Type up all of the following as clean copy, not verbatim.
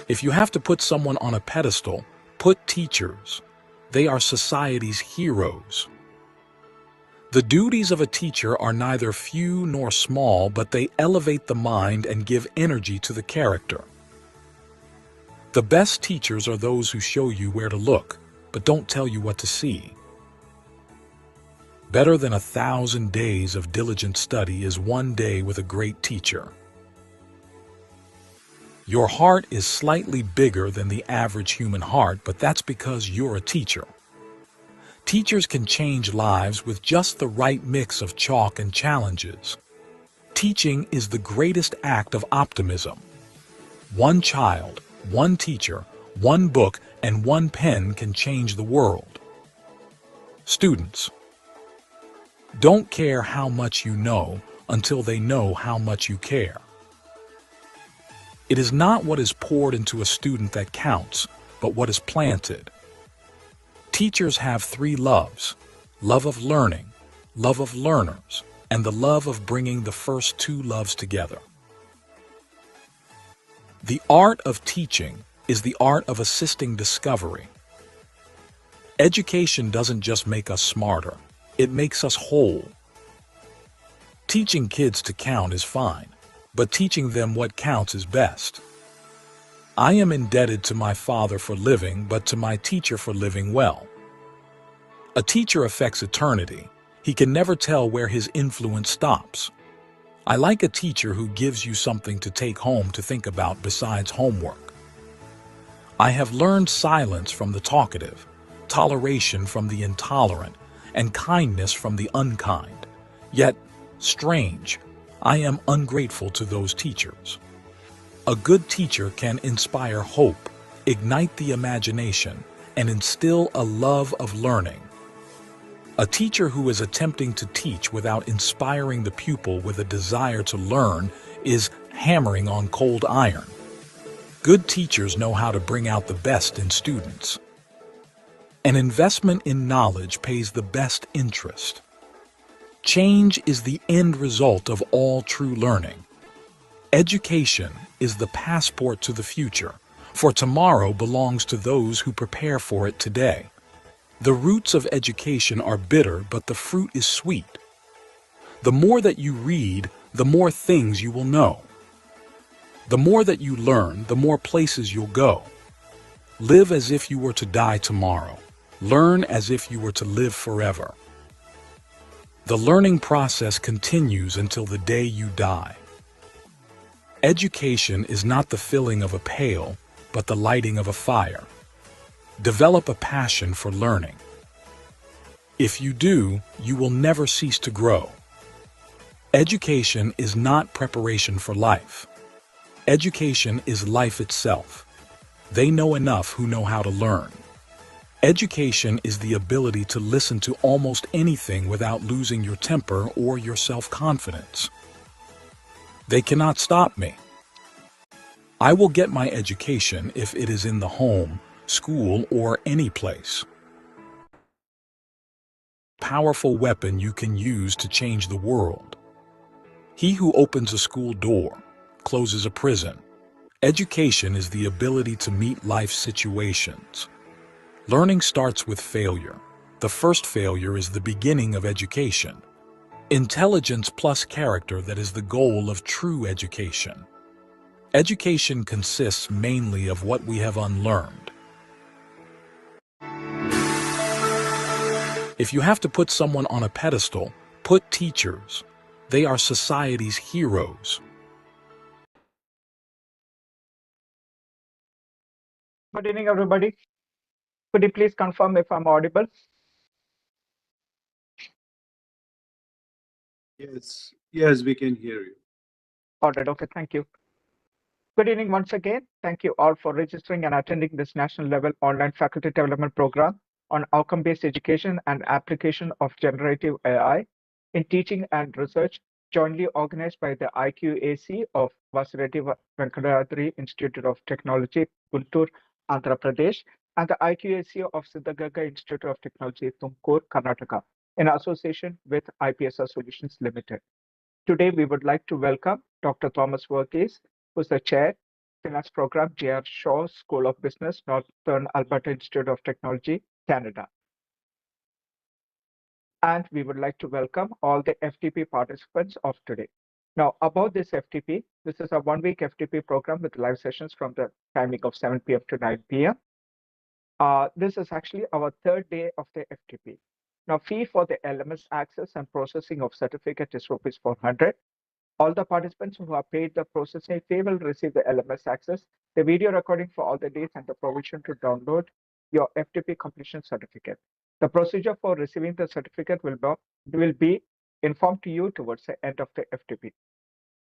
If you have to put someone on a pedestal, put teachers. They are society's heroes. The duties of a teacher are neither few nor small, but they elevate the mind and give energy to the character. The best teachers are those who show you where to look, but don't tell you what to see. Better than 1,000 days of diligent study is one day with a great teacher. Your heart is slightly bigger than the average human heart, but that's because you're a teacher. Teachers can change lives with just the right mix of chalk and challenges. Teaching is the greatest act of optimism. One child, one teacher, one book, and one pen can change the world. Students, don't care how much you know until they know how much you care. It is not what is poured into a student that counts, but what is planted. Teachers have three loves: love of learning, love of learners, and the love of bringing the first two loves together. The art of teaching is the art of assisting discovery. Education doesn't just make us smarter, it makes us whole. Teaching kids to count is fine, but teaching them what counts is best. I am indebted to my father for living, but to my teacher for living well. A teacher affects eternity. He can never tell where his influence stops. I like a teacher who gives you something to take home to think about besides homework. I have learned silence from the talkative, toleration from the intolerant, and kindness from the unkind. Yet, strange, I am ungrateful to those teachers. A good teacher can inspire hope, ignite the imagination, and instill a love of learning. A teacher who is attempting to teach without inspiring the pupil with a desire to learn is hammering on cold iron. Good teachers know how to bring out the best in students. An investment in knowledge pays the best interest. Change is the end result of all true learning. Education is the passport to the future, for tomorrow belongs to those who prepare for it today. The roots of education are bitter, but the fruit is sweet. The more that you read, the more things you will know. The more that you learn, the more places you'll go. Live as if you were to die tomorrow. Learn as if you were to live forever. The learning process continues until the day you die. Education is not the filling of a pail, but the lighting of a fire. Develop a passion for learning. If you do, you will never cease to grow. Education is not preparation for life. Education is life itself. They know enough who know how to learn. Education is the ability to listen to almost anything without losing your temper or your self-confidence. They cannot stop me. I will get my education if it is in the home, school, or any place. Powerful weapon you can use to change the world. He who opens a school door closes a prison. Education is the ability to meet life situations. Learning starts with failure. The first failure is the beginning of education. Intelligence plus character, that is the goal of true education. Education consists mainly of what we have unlearned. If you have to put someone on a pedestal, put teachers. They are society's heroes. Good evening, everybody. Could you please confirm if I'm audible? Yes, we can hear you. All right, okay, thank you. Good evening once again. Thank you all for registering and attending this national level online faculty development program on outcome-based education and application of generative AI in teaching and research, jointly organized by the IQAC of Vasireddy Venkatadri Institute of Technology, Guntur, Andhra Pradesh, and the IQAC of Siddaganga Institute of Technology, Tumkur, Karnataka, in association with IPSR Solutions Limited. Today, we would like to welcome Dr. Thomas Verghese, who's the chair, Finance Program, J.R. Shaw School of Business, Northern Alberta Institute of Technology, Canada. And we would like to welcome all the FDP participants of today. Now, about this FDP, this is a one-week FDP program with live sessions from the timing of 7 p.m. to 9 p.m. This is actually our third day of the FDP. Now, fee for the LMS access and processing of certificate is rupees 400. All the participants who have paid the processing fee will receive the LMS access, the video recording for all the days, and the provision to download your FTP completion certificate. The procedure for receiving the certificate will be informed to you towards the end of the FTP.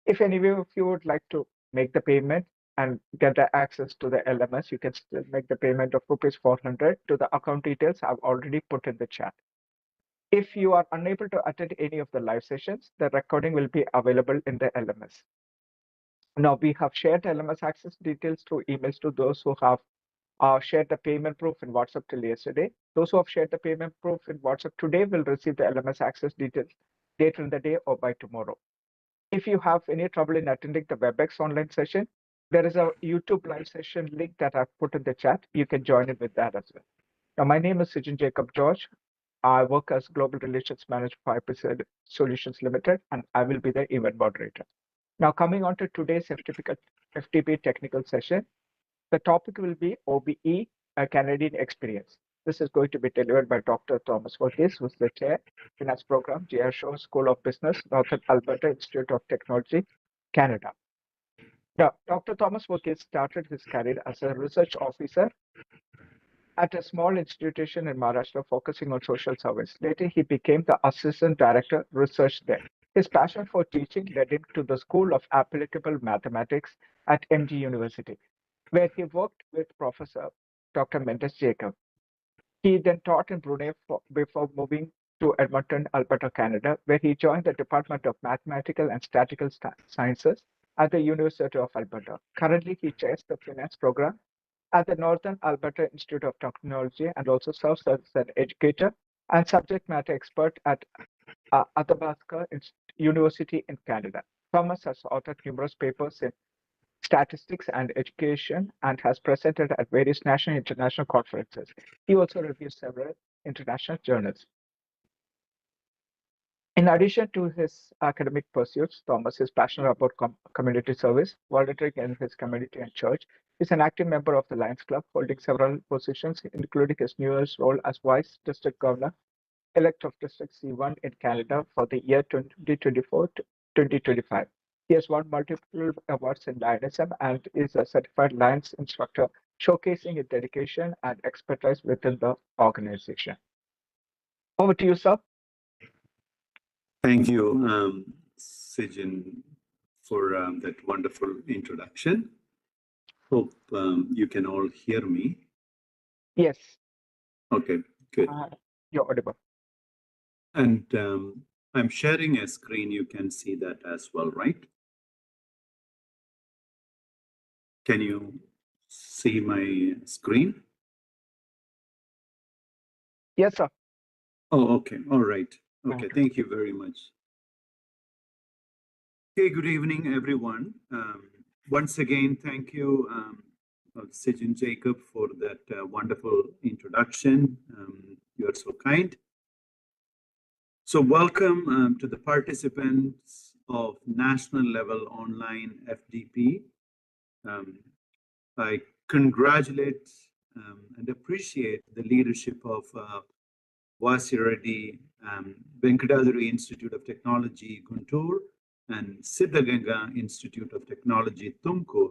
If any of you would like to make the payment and get the access to the LMS, you can still make the payment of rupees 400 to the account details I've already put in the chat. If you are unable to attend any of the live sessions, the recording will be available in the LMS. Now, we have shared LMS access details through emails to those who have shared the payment proof in WhatsApp till yesterday. Those who have shared the payment proof in WhatsApp today will receive the LMS access details later in the day or by tomorrow. If you have any trouble in attending the WebEx online session, there is a YouTube live session link that I've put in the chat. You can join in with that as well. Now, my name is Sijin Jacob George. I work as Global Relations Manager for IPSR Solutions Limited, and I will be the event moderator. Now, coming on to today's FTP technical session, the topic will be OBE, a Canadian experience. This is going to be delivered by Dr. Thomas Vorkis, who's the chair, Finance Program, J.R. Shaw School of Business, Northern Alberta Institute of Technology, Canada. Now, Dr. Thomas Vorkis started his career as a research officer at a small institution in Maharashtra focusing on social service. Later, he became the assistant director research there. His passion for teaching led him to the School of Applicable Mathematics at MG University, where he worked with Professor Dr. Mendes Jacob. He then taught in Brunei before moving to Edmonton, Alberta, Canada, where he joined the Department of Mathematical and Statistical Sciences at the University of Alberta. Currently, he chairs the finance program at the Northern Alberta Institute of Technology and also serves as an educator and subject matter expert at Athabasca University in Canada. Thomas has authored numerous papers in statistics and education and has presented at various national and international conferences. He also reviews several international journals. In addition to his academic pursuits, Thomas is passionate about community service, volunteering in his community and church. He's an active member of the Lions Club, holding several positions, including his newest role as Vice District Governor, elect of District C1 in Canada for the year 2024 to 2025. He has won multiple awards in Lionism and is a certified Lions instructor, showcasing his dedication and expertise within the organization. Over to you, sir. Thank you, Sijin, for that wonderful introduction. Hope you can all hear me. Yes. Okay, good. You're audible. And I'm sharing a screen. You can see that as well, right? Can you see my screen? Yes, sir. Oh, okay. All right. Okay. Thank you very much. Okay. Good evening, everyone. Once again, thank you, Sijin Jacob, for that wonderful introduction. You are so kind. So welcome to the participants of national level online FDP. I congratulate and appreciate the leadership of Vasireddy, Venkatadri Institute of Technology, Guntur, and Siddaganga Institute of Technology, Tumkur,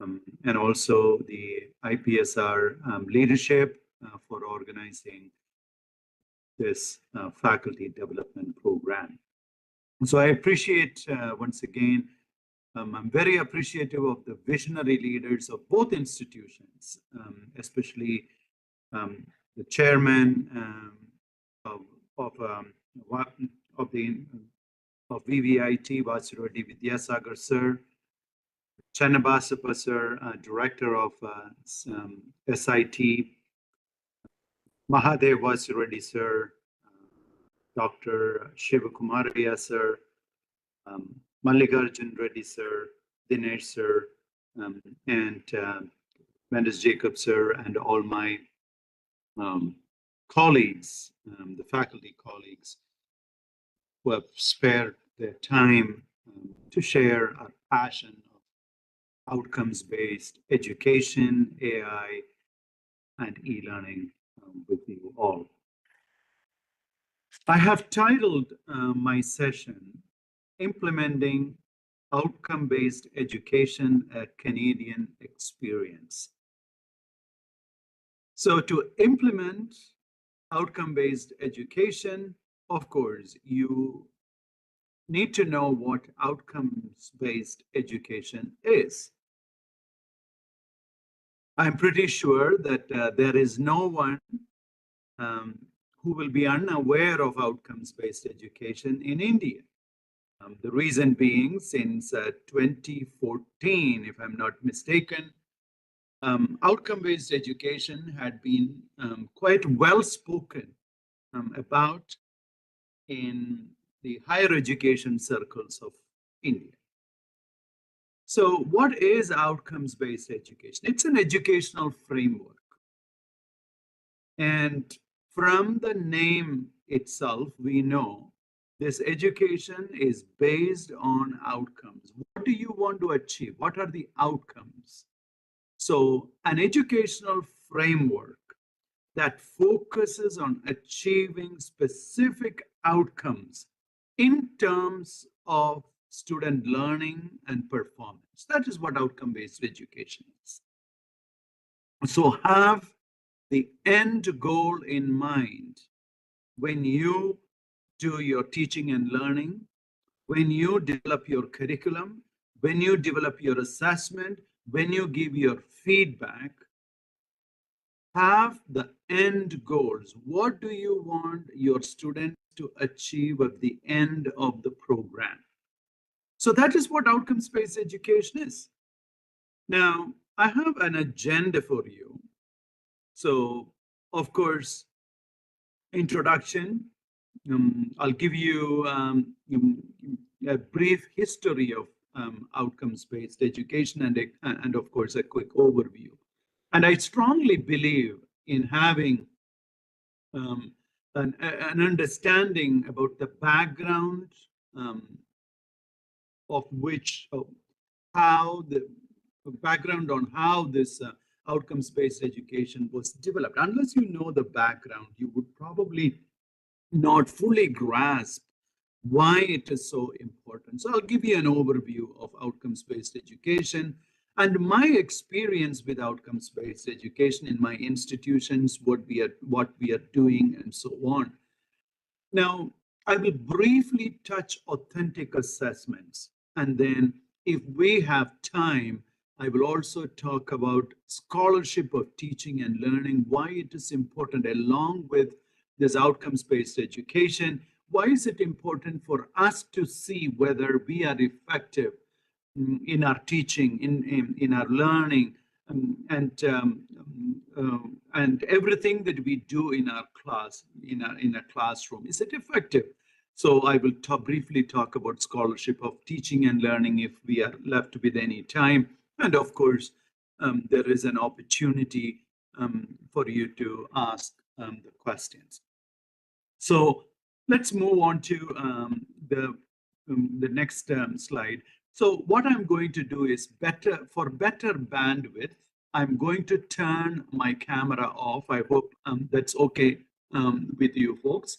and also the IPSR leadership for organizing this faculty development program. So I appreciate once again, I'm very appreciative of the visionary leaders of both institutions, especially the chairman of VVIT, Vasireddy Vidyasagar sir, Channabasappa sir, director of SIT, Mahadev Vasireddy sir, Dr. Shivakumariya sir, Mallikarjun Reddy sir, Dinesh sir, and Mendes Jacob sir and all my colleagues, the faculty colleagues who have spared their time to share our passion of outcomes-based education, AI, and e-learning with you all. I have titled my session, Implementing Outcome-Based Education, a Canadian Experience. So to implement outcome-based education, of course, you need to know what outcomes-based education is. I'm pretty sure that there is no one who will be unaware of outcomes-based education in India. The reason being, since 2014, if I'm not mistaken, outcome-based education had been quite well spoken about in the higher education circles of India. So what is outcomes-based education? It's an educational framework. And from the name itself, we know this education is based on outcomes. What do you want to achieve? What are the outcomes? So an educational framework that focuses on achieving specific outcomes in terms of student learning and performance. That is what outcome-based education is. So have the end goal in mind when you do your teaching and learning, when you develop your curriculum, when you develop your assessment, when you give your feedback. Have the end goals. What do you want your students to achieve at the end of the program? So that is what outcomes-based education is. Now, I have an agenda for you. So, of course, introduction. I'll give you a brief history of outcomes-based education and of course, a quick overview. And I strongly believe in having an understanding about the background of how the background on how this outcomes-based education was developed. Unless you know the background, you would probably not fully grasp why it is so important. So I'll give you an overview of outcomes-based education and my experience with outcomes-based education in my institutions, what we are doing, and so on. Now, I will briefly touch authentic assessments, and then if we have time, I will also talk about scholarship of teaching and learning, why it is important along with this outcomes-based education. Why is it important for us to see whether we are effective in our teaching, in our learning, and everything that we do in our class, in a classroom? Is it effective? So I will briefly talk about scholarship of teaching and learning if we are left with any time. And of course, there is an opportunity for you to ask the questions. So let's move on to the next slide. So what I'm going to do is for better bandwidth, I'm going to turn my camera off. I hope that's okay with you folks.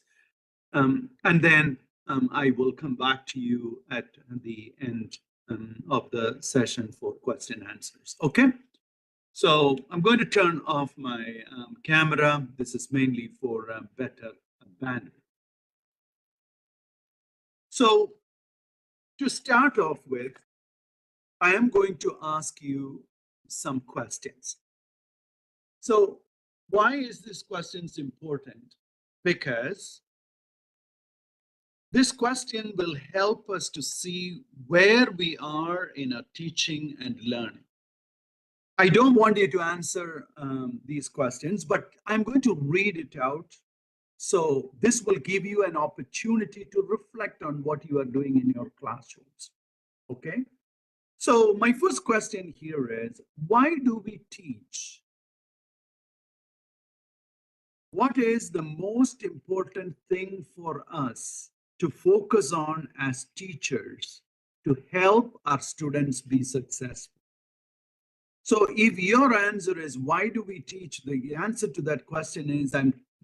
And then I will come back to you at the end of the session for question and answers. Okay. So I'm going to turn off my camera. This is mainly for better bandwidth. So to start off with, I am going to ask you some questions. So why is this question important? Because this question will help us to see where we are in our teaching and learning. I don't want you to answer these questions, but I'm going to read it out. So this will give you an opportunity to reflect on what you are doing in your classrooms. Okay? So my first question here is, why do we teach? What is the most important thing for us to focus on as teachers to help our students be successful? So if your answer is, why do we teach? The answer to that question is,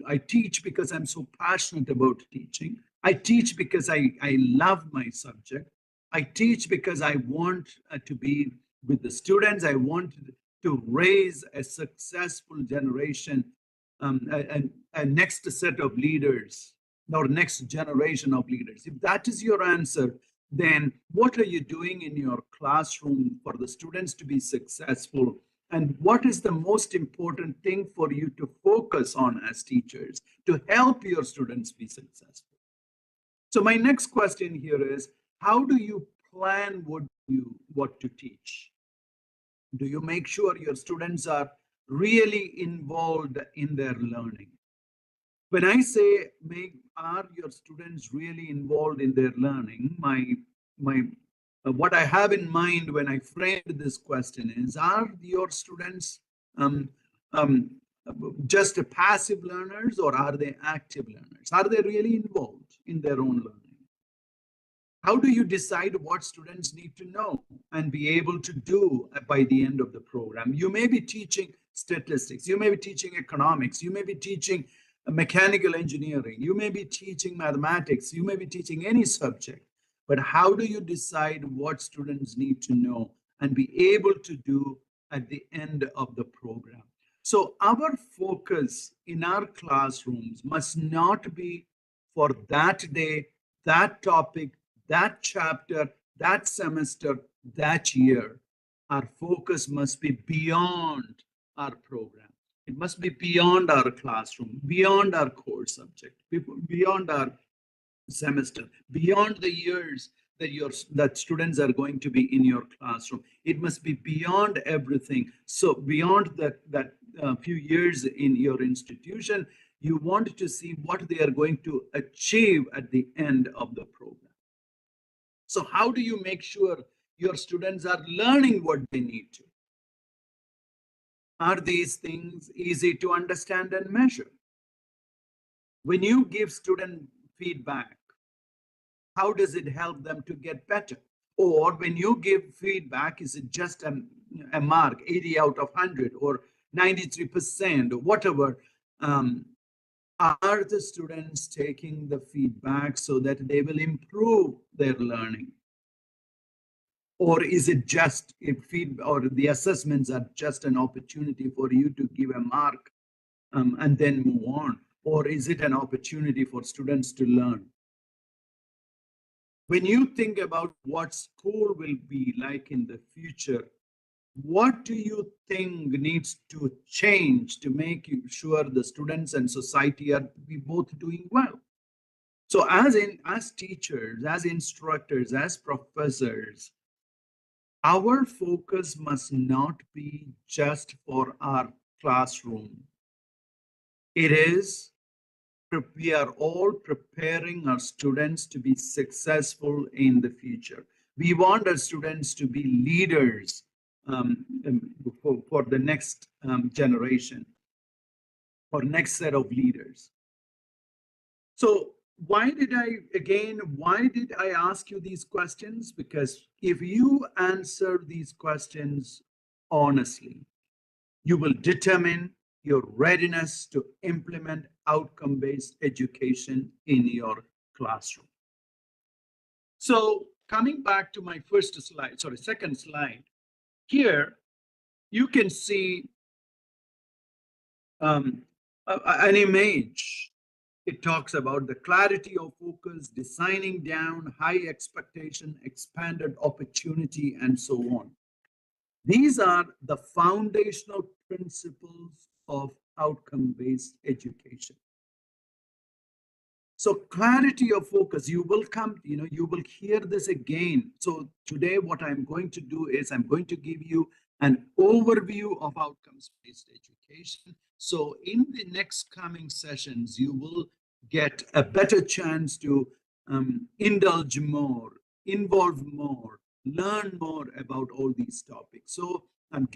I teach because I'm so passionate about teaching. I teach because I love my subject. I teach because I want to be with the students. I want to raise a successful generation, a next set of leaders, or next generation of leaders. If that is your answer, then what are you doing in your classroom for the students to be successful? And what is the most important thing for you to focus on as teachers to help your students be successful? So my next question here is, how do you plan what to teach? Do you make sure your students are really involved in their learning? When I say are your students really involved in their learning, what I have in mind when I framed this question is, are your students just passive learners, or are they active learners? Are they really involved in their own learning? How do you decide what students need to know and be able to do by the end of the program? You may be teaching statistics, you may be teaching economics, you may be teaching mechanical engineering, you may be teaching mathematics, you may be teaching any subject, but how do you decide what students need to know and be able to do at the end of the program? So our focus in our classrooms must not be for that day, that topic, that chapter, that semester, that year. Our focus must be beyond our program. It must be beyond our classroom, beyond our core subject, beyond our semester, beyond the years that students are going to be in your classroom. It must be beyond everything. So beyond that few years in your institution, you want to see what they are going to achieve at the end of the program. So how do you make sure your students are learning what they need to? Are these things easy to understand and measure? When you give student feedback, how does it help them to get better? Or when you give feedback, is it just a mark, 80 out of 100 or 93% or whatever? Are the students taking the feedback so that they will improve their learning? Or is it just a or the assessments are just an opportunity for you to give a mark and then move on? Or is it an opportunity for students to learn? When you think about what school will be like in the future, what do you think needs to change to make sure the students and society are both doing well? So as teachers, as instructors, as professors, our focus must not be just for our classroom. It is, we are all preparing our students to be successful in the future. We want our students to be leaders for the next generation or next set of leaders. So why did I ask you these questions? Because if you answer these questions honestly, you will determine your readiness to implement outcome-based education in your classroom. So coming back to my second slide, here you can see an image. It talks about the clarity of focus, designing down, high expectation, expanded opportunity, and so on. These are the foundational principles of outcome-based education. So clarity of focus, you will hear this again. So today what I'm going to do is I'm going to give you an overview of outcomes-based education. So in the next coming sessions, you will get a better chance to indulge more, involve more, learn more about all these topics. So I'm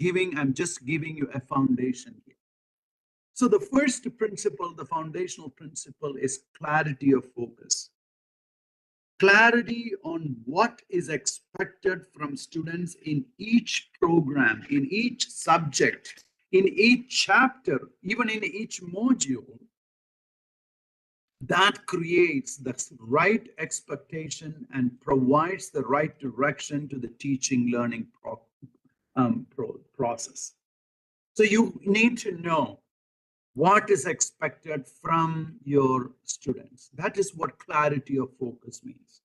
just giving you a foundation here. So the first principle, the foundational principle, is clarity of focus. Clarity on what is expected from students in each program, in each subject, in each chapter, even in each module. That creates the right expectation and provides the right direction to the teaching learning process. So you need to know what is expected from your students. That is what clarity of focus means.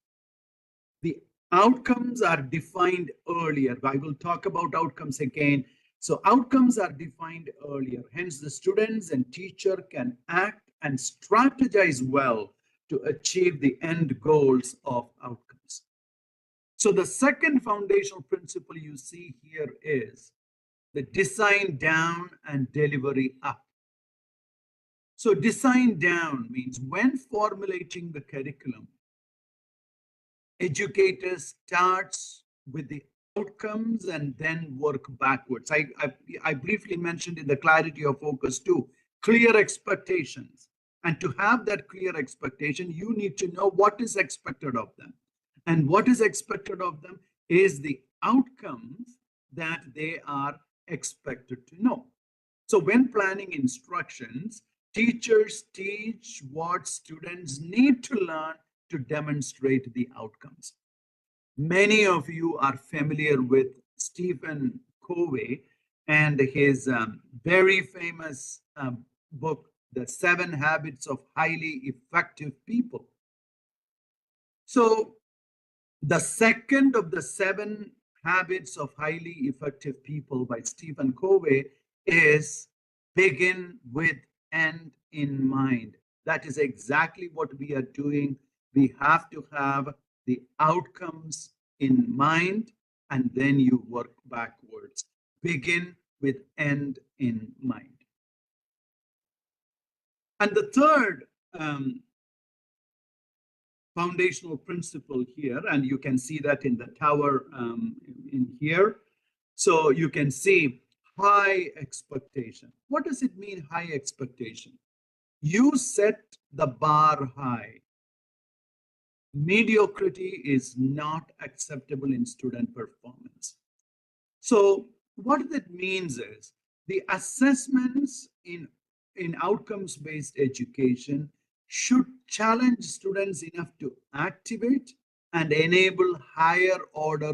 The outcomes are defined earlier. I will talk about outcomes again. So outcomes are defined earlier. Hence, the students and teacher can act and strategize well to achieve the end goals of outcomes. So the second foundational principle you see here is the design down and delivery up. So design down means when formulating the curriculum, educators starts with the outcomes and then work backwards. I briefly mentioned in the clarity of focus too, clear expectations. And to have that clear expectation, you need to know what is expected of them. And what is expected of them is the outcomes that they are expected to know. So when planning instructions, teachers teach what students need to learn to demonstrate the outcomes. Many of you are familiar with Stephen Covey and his very famous book, The 7 Habits of Highly Effective People. So the second of the 7 habits of highly effective people by Stephen Covey is begin with end in mind. That is exactly what we are doing. We have to have the outcomes in mind, and then you work backwards. Begin with end in mind. And the third foundational principle here, and you can see that in the tower in here. So you can see high expectation. What does it mean, high expectation? You set the bar high. Mediocrity is not acceptable in student performance. So what that means is the assessments in outcomes-based education should challenge students enough to activate and enable higher order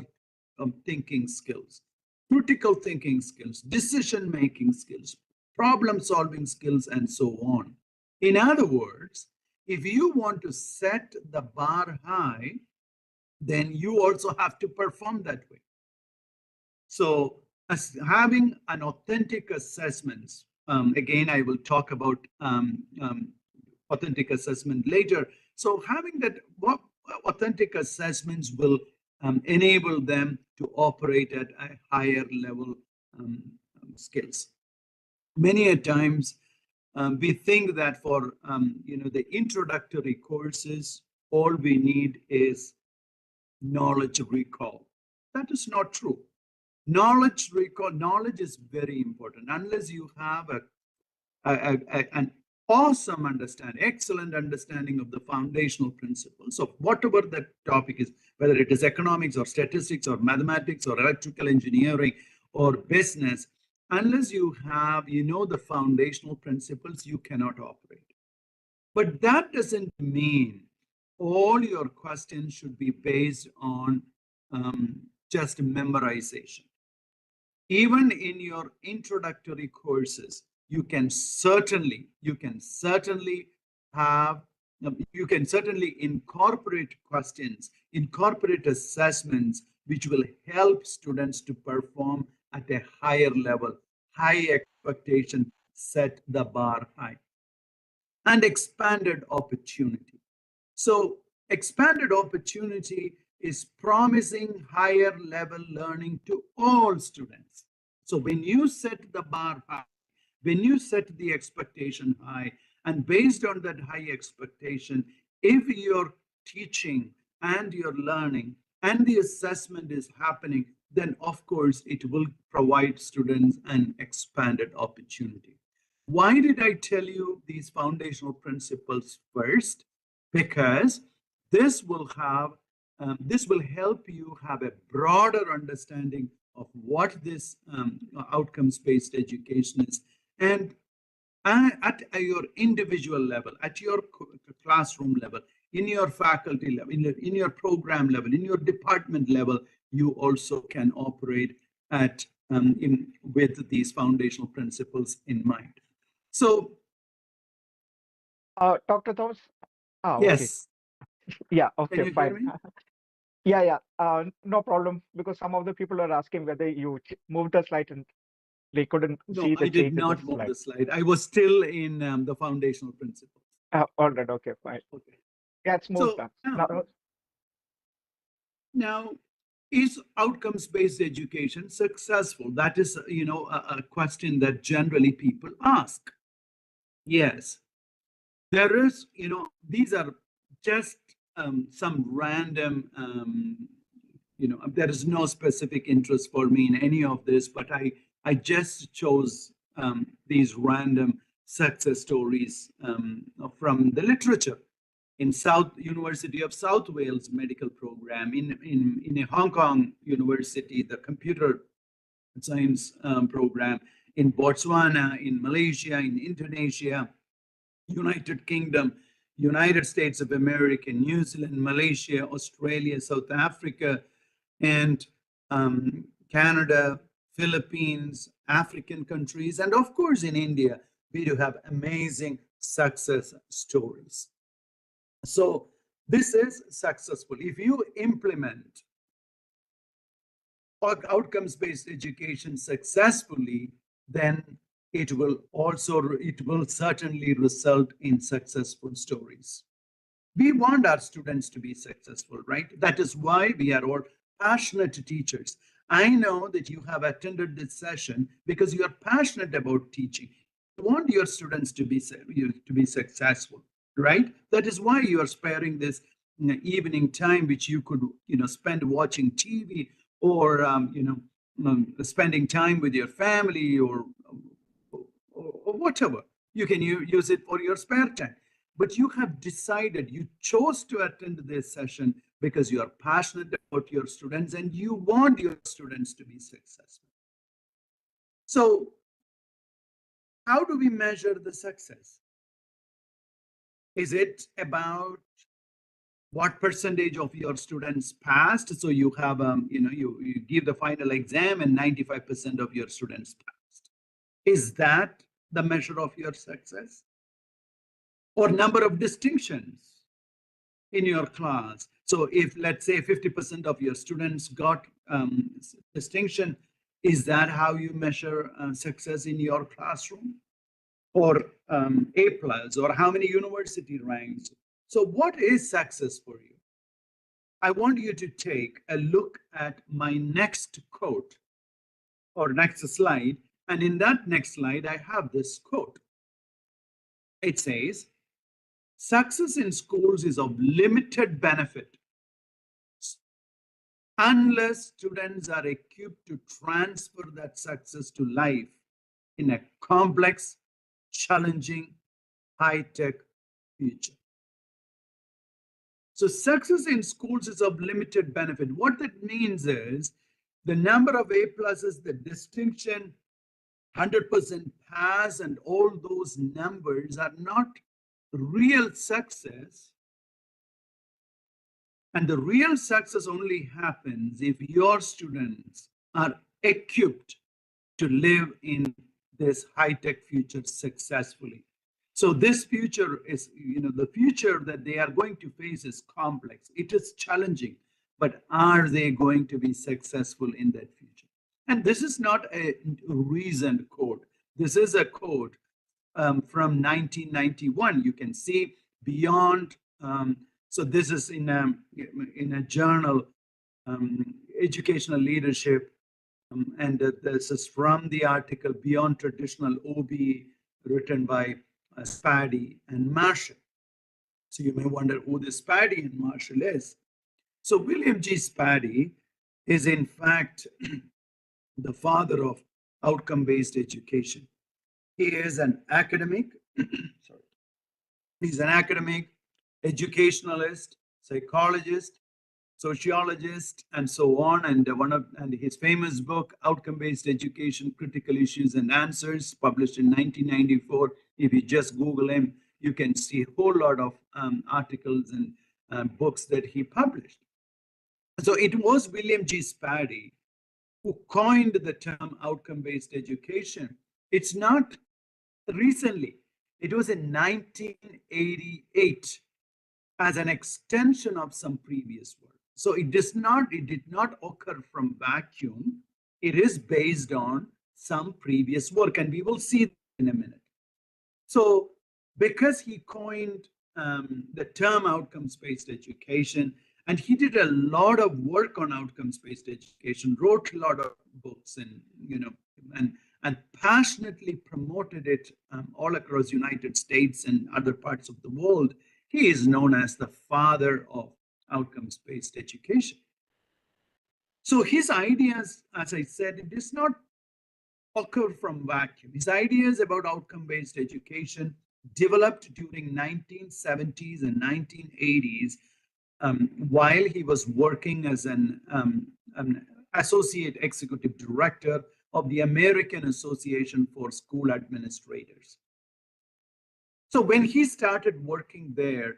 thinking skills, critical thinking skills, decision-making skills, problem-solving skills, and so on. In other words, if you want to set the bar high, then you also have to perform that way. So as having an authentic assessments, again, I will talk about authentic assessment later. So having that authentic assessments will enable them to operate at a higher level skills. Many a times we think that for the introductory courses, all we need is knowledge recall. That is not true. Knowledge recall, knowledge is very important. Unless you have an awesome understanding, excellent understanding of the foundational principles of whatever that topic is, whether it is economics or statistics or mathematics or electrical engineering or business, unless you have, the foundational principles, you cannot operate. But that doesn't mean all your questions should be based on just memorization. Even in your introductory courses, you can certainly incorporate questions, incorporate assessments, which will help students to perform at a higher level. High expectation, set the bar high. And expanded opportunity. So expanded opportunity is promising higher level learning to all students. So when you set the bar high, when you set the expectation high, and based on that high expectation, if your teaching and your learning and the assessment is happening, then of course it will provide students an expanded opportunity. Why did I tell you these foundational principles first? Because this will help you have a broader understanding of what this outcomes-based education is, and at your individual level, at your classroom level, in your faculty level, in your program level, in your department level, you also can operate at with these foundational principles in mind. So, Dr. Thomas. yes. Okay. Yeah. Okay. Can you Fine. hear me? Yeah. No problem, because some of the people are asking whether you moved the slide and they couldn't see the I did change in the not move slide. the slide. I was still in the foundational principles. All right. Okay. Fine. Okay. Yeah, it's moved So that. now, is outcomes-based education successful? That is, a question that generally people ask. Yes, there is, these are just some random, there is no specific interest for me in any of this, but I just chose these random success stories from the literature. In University of South Wales medical program, in a Hong Kong university, the computer science program, in Botswana, in Malaysia, in Indonesia, United Kingdom, United States of America, New Zealand, Malaysia, Australia, South Africa, and Canada, Philippines, African countries, and of course in India, we do have amazing success stories. So this is successful. If you implement outcomes-based education successfully, then it will certainly result in successful stories. We want our students to be successful, right? That is why we are all passionate teachers. I know that you have attended this session because you are passionate about teaching. You want your students to be successful, right? That is why you are sparing this evening time, which you could, spend watching TV or, spending time with your family or whatever. You can use it for your spare time. But you have decided, you chose to attend this session because you are passionate about your students and you want your students to be successful. So how do we measure the success? Is it about what percentage of your students passed? So you have, you give the final exam and 95% of your students passed. Is that the measure of your success? Or number of distinctions in your class? So if, let's say, 50% of your students got distinction, is that how you measure success in your classroom? Or A+, or how many university ranks? So what is success for you? I want you to take a look at my next quote or next slide. And in that next slide, I have this quote. It says, success in schools is of limited benefit unless students are equipped to transfer that success to life in a complex, challenging, high-tech future. So success in schools is of limited benefit. What that means is the number of A+, the distinction, 100% pass, and all those numbers are not real success. And the real success only happens if your students are equipped to live in this high-tech future successfully. So this future is, the future that they are going to face is complex. It is challenging, but are they going to be successful in that future? And this is not a recent quote. This is a quote from 1991. You can see beyond. So this is in a journal, Educational Leadership, and this is from the article Beyond Traditional OBE, written by Spaddy and Marshall. So you may wonder who this Spaddy and Marshall is. So William G. Spady is in fact the father of outcome-based education. He is an academic, sorry, he's an academic, educationalist, psychologist, sociologist, and so on. And his famous book, Outcome-Based Education, Critical Issues and Answers, published in 1994. If you just Google him, you can see a whole lot of articles and books that he published. So it was William G. Spady who coined the term outcome-based education. It's not recently. It was in 1988 as an extension of some previous work. So it did not occur from vacuum. It is based on some previous work, and we will see in a minute. So because he coined the term outcomes-based education, and he did a lot of work on outcomes-based education, wrote a lot of books, and and passionately promoted it all across United States and other parts of the world. He is known as the father of outcomes-based education. So his ideas, as I said, it does not occur from vacuum. His ideas about outcome-based education developed during 1970s and 1980s while he was working as an associate executive director of the American Association for School Administrators. So when he started working there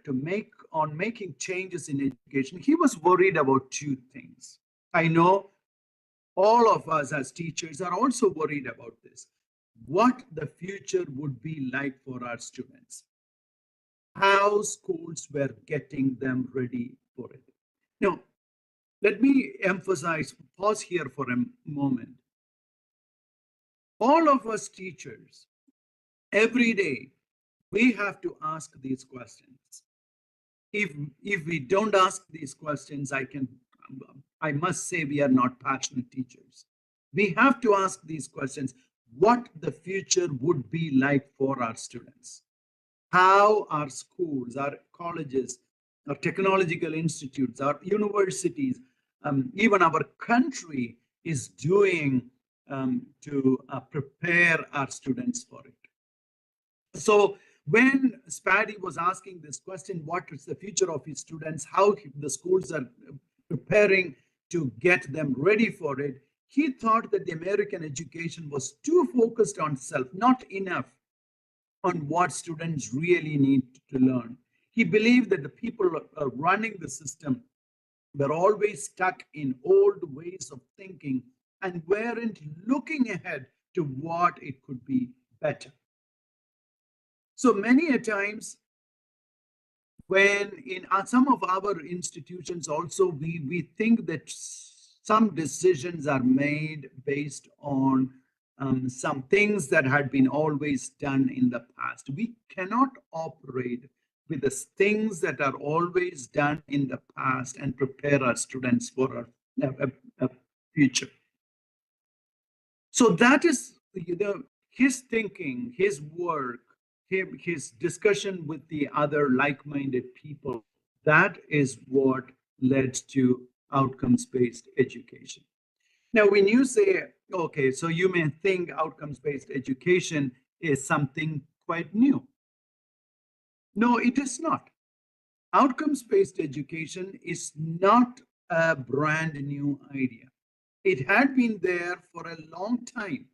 making changes in education, he was worried about two things. I know all of us as teachers are also worried about this. What the future would be like for our students. How schools were getting them ready for it. Now, let me pause here for a moment. All of us teachers, every day, we have to ask these questions. If we don't ask these questions, I must say we are not passionate teachers. We have to ask these questions, what the future would be like for our students. How our schools, our colleges, our technological institutes, our universities, even our country is doing to prepare our students for it. So when Spady was asking this question, what is the future of his students, how the schools are preparing to get them ready for it, he thought that the American education was too focused on self, not enough on what students really need to learn. He believed that the people running the system were always stuck in old ways of thinking and weren't looking ahead to what it could be better. So many a times, when in some of our institutions also, we think that some decisions are made based on some things that had been always done in the past. We cannot operate with the things that are always done in the past and prepare our students for a future. So that is his thinking, his work, his discussion with the other like-minded people. That is what led to outcomes-based education. Now, when you say, okay, so you may think outcomes-based education is something quite new. No, it is not. Outcomes-based education is not a brand new idea. It had been there for a long time.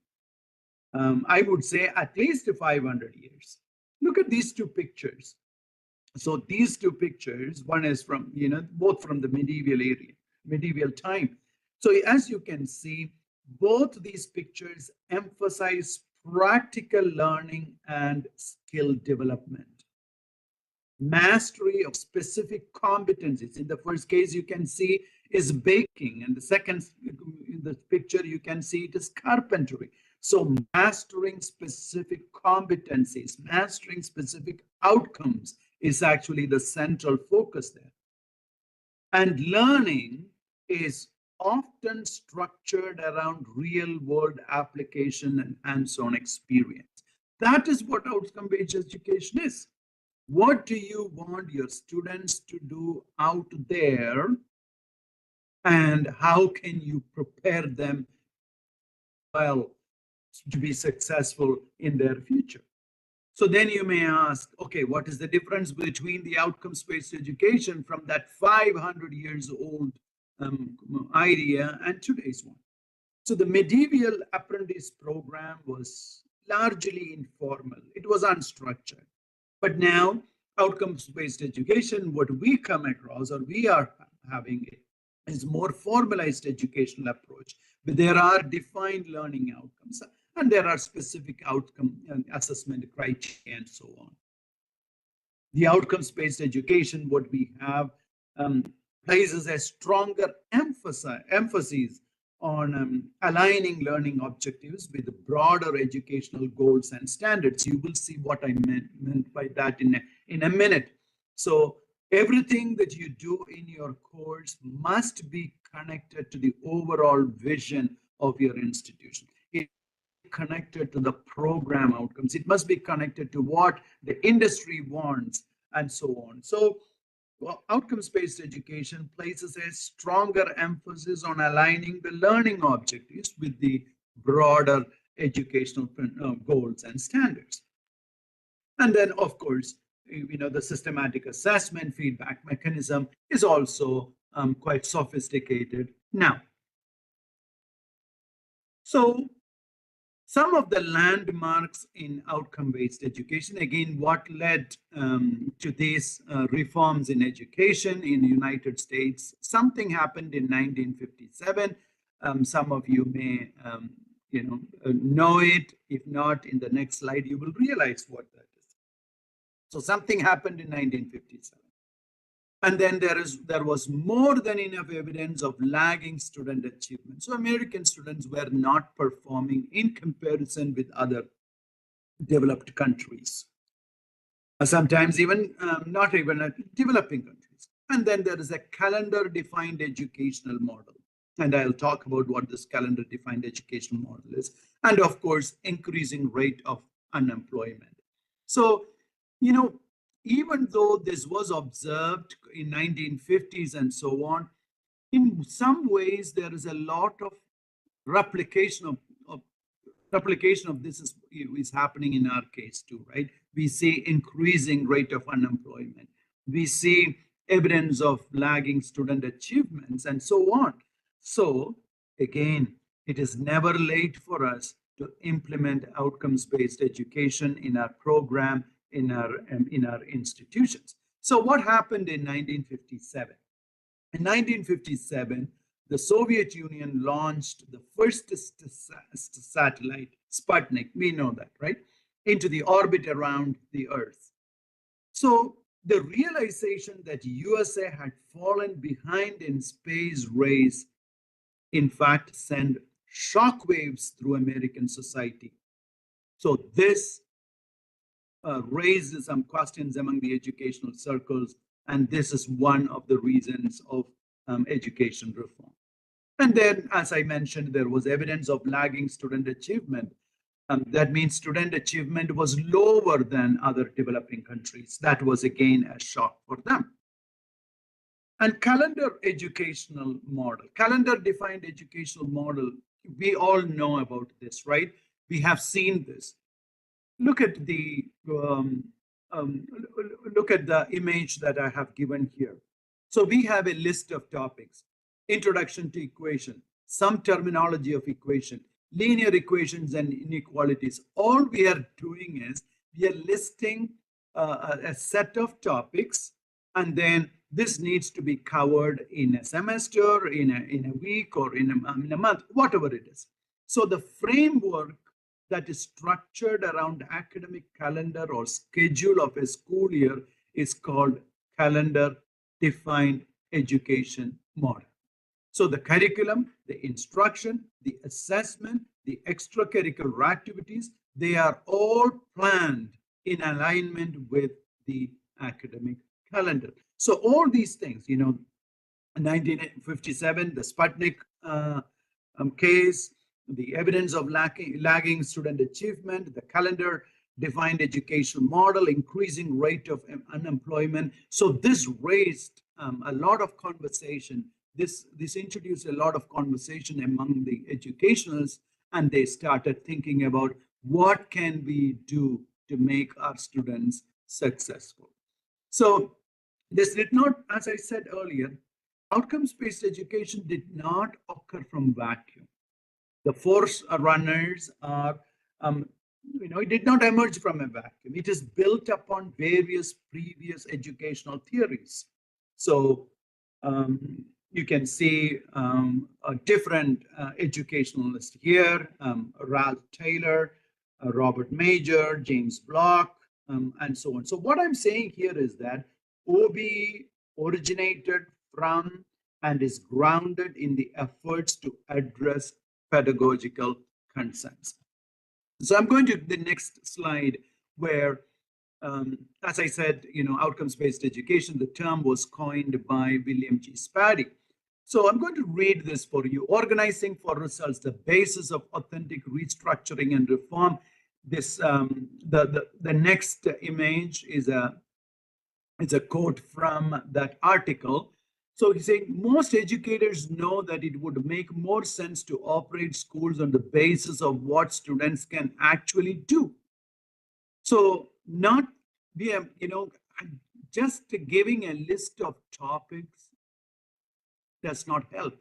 I would say at least 500 years. Look at these two pictures. So these two pictures, one is from, both from the medieval time. So as you can see, both these pictures emphasize practical learning and skill development. Mastery of specific competencies. In the first case, you can see is baking, and the second in the picture you can see it is carpentry. So mastering specific competencies, mastering specific outcomes is actually the central focus there. And learning is often structured around real world application and hands-on experience. That is what outcome-based education is. What do you want your students to do out there and how can you prepare them well to be successful in their future. So then you may ask, okay, what is the difference between the outcomes-based education from that 500 years old idea and today's one? So the medieval apprentice program was largely informal. It was unstructured. But now outcomes-based education, what we come across or we are having is more formalized educational approach. But there are defined learning outcomes and there are specific outcome assessment criteria and so on. The outcomes-based education, what we have, places a stronger emphasis on aligning learning objectives with broader educational goals and standards. You will see what I meant by that in a minute. So everything that you do in your course must be connected to the overall vision of your institution. It connected to the program outcomes. It must be connected to what the industry wants and so on. So outcomes-based education places a stronger emphasis on aligning the learning objectives with the broader educational goals and standards. And then, of course, the systematic assessment feedback mechanism is also quite sophisticated now. So some of the landmarks in outcome-based education, again, what led to these reforms in education in the United States, something happened in 1957. Some of you may know it. If not, in the next slide, you will realize what that is. So something happened in 1957. And then there was more than enough evidence of lagging student achievement. So American students were not performing in comparison with other developed countries. Sometimes even not even developing countries. And then there is a calendar-defined educational model. And I'll talk about what this calendar-defined educational model is. And of course, increasing rate of unemployment. So, even though this was observed in 1950s and so on, in some ways there is a lot of replication of this is happening in our case too, right? We see increasing rate of unemployment. We see evidence of lagging student achievements and so on. So again, it is never late for us to implement outcomes-based education in our program, in our institutions. So what happened in 1957? In 1957, the Soviet Union launched the first satellite, Sputnik, we know that, right? Into the orbit around the Earth. So the realization that USA had fallen behind in space race, in fact, sent shockwaves through American society. So this raised some questions among the educational circles, and this is one of the reasons of education reform. And then, as I mentioned, there was evidence of lagging student achievement. That means student achievement was lower than other developing countries. That was, again, a shock for them. And calendar educational model, calendar-defined educational model, we all know about this, right? We have seen this. Look at the image that I have given here. So we have a list of topics: introduction to equation, some terminology of equation, linear equations and inequalities. All we are doing is we are listing a set of topics, and then this needs to be covered in a semester, in a week, or in a month, whatever it is. So the framework that is structured around academic calendar or schedule of a school year is called calendar-defined education model. So the curriculum, the instruction, the assessment, the extracurricular activities, they are all planned in alignment with the academic calendar. So all these things, in 1957, the Sputnik case, the evidence of lagging student achievement, the calendar-defined educational model, increasing rate of unemployment. So this raised a lot of conversation this introduced a lot of conversation among the educationals, and they started thinking about what can we do to make our students successful. So this did not, as I said earlier, outcomes-based education did not occur from vacuum. The force runners are, it did not emerge from a vacuum. It is built upon various previous educational theories. So you can see a different educationalist here, Ralph Taylor, Robert Major, James Block, and so on. So what I'm saying here is that OBE originated from and is grounded in the efforts to address pedagogical concerns. So I'm going to the next slide where, as I said, outcomes-based education, the term was coined by William G. Spaddy. So I'm going to read this for you. Organizing for results, the basis of authentic restructuring and reform. This the next image is a quote from that article. So he's saying most educators know that it would make more sense to operate schools on the basis of what students can actually do. So not be just giving a list of topics does not help.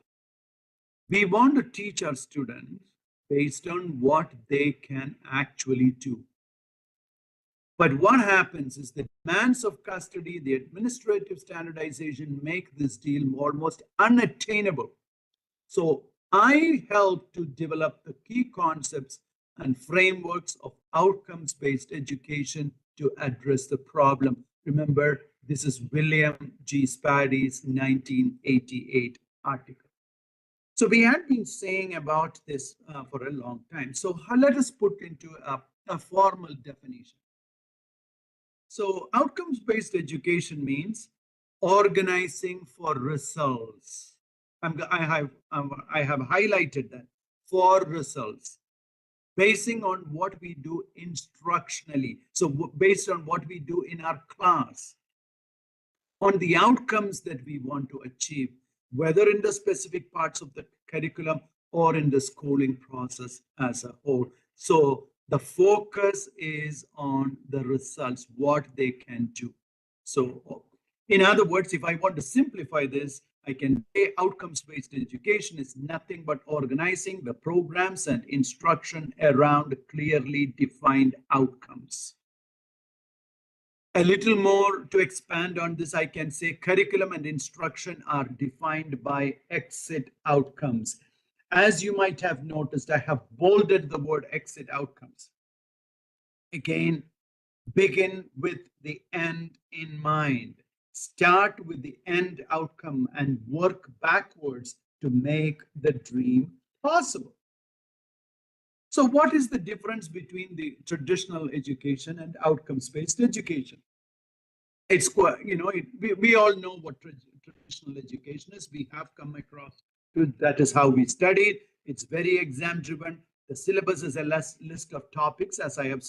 We want to teach our students based on what they can actually do. But what happens is the demands of custody, the administrative standardization make this deal almost unattainable. So I help to develop the key concepts and frameworks of outcomes-based education to address the problem. Remember, this is William G. Spaddy's 1988 article. So we had been saying about this for a long time. So let us put into a formal definition. So outcomes-based education means organizing for results. I have highlighted that, for results, basing on what we do instructionally. So based on what we do in our class, on the outcomes that we want to achieve, whether in the specific parts of the curriculum or in the schooling process as a whole. So the focus is on the results, what they can do. So in other words, if I want to simplify this, I can say outcomes-based education is nothing but organizing the programs and instruction around clearly defined outcomes. A little more to expand on this, I can say curriculum and instruction are defined by exit outcomes. As you might have noticed, I have bolded the word exit outcomes. Again, begin with the end in mind. Start with the end outcome and work backwards to make the dream possible. So what is the difference between the traditional education and outcomes-based education? It's quite, we all know what traditional education is. We have come across that is how we studied. It's very exam-driven. The syllabus is a list of topics, as I have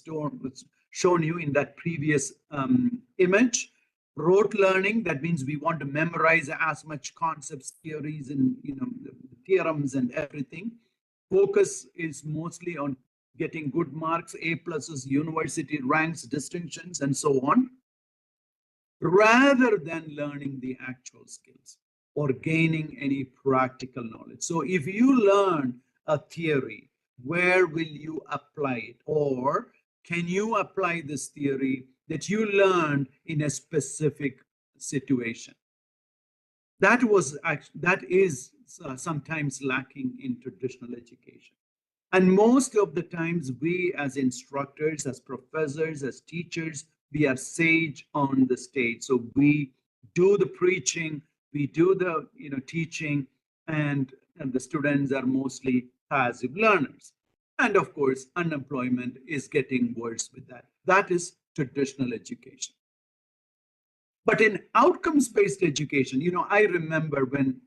shown you in that previous image. Rote learning, that means we want to memorize as much concepts, theories, and theorems and everything. Focus is mostly on getting good marks, A pluses, university ranks, distinctions, and so on, rather than learning the actual skills or gaining any practical knowledge. So if you learn a theory, where will you apply it? Or can you apply this theory that you learned in a specific situation? That is sometimes lacking in traditional education. And most of the times we as instructors, as professors, as teachers, we are sage on the stage. So we do the preaching, we do the teaching, and the students are mostly passive learners. And of course, unemployment is getting worse with that. That is traditional education. But in outcomes-based education, I remember when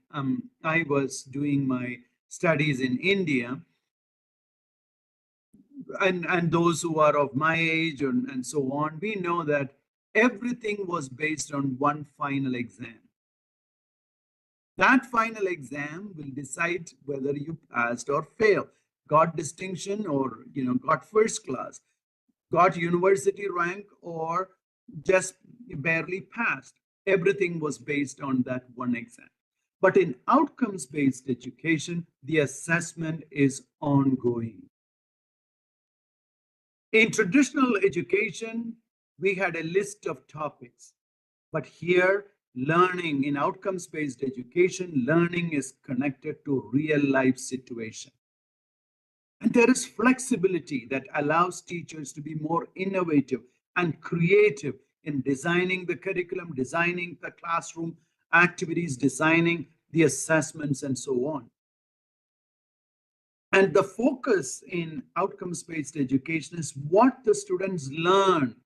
I was doing my studies in India, and those who are of my age and so on, we know that everything was based on one final exam. That final exam will decide whether you passed or failed, got distinction or got first class, got university rank, or just barely passed. Everything was based on that one exam. But in outcomes-based education, the assessment is ongoing. In traditional education, we had a list of topics. But here, learning in outcomes-based education, learning is connected to real-life situation. And there is flexibility that allows teachers to be more innovative and creative in designing the curriculum, designing the classroom activities, designing the assessments, and so on. And the focus in outcomes-based education is what the students learn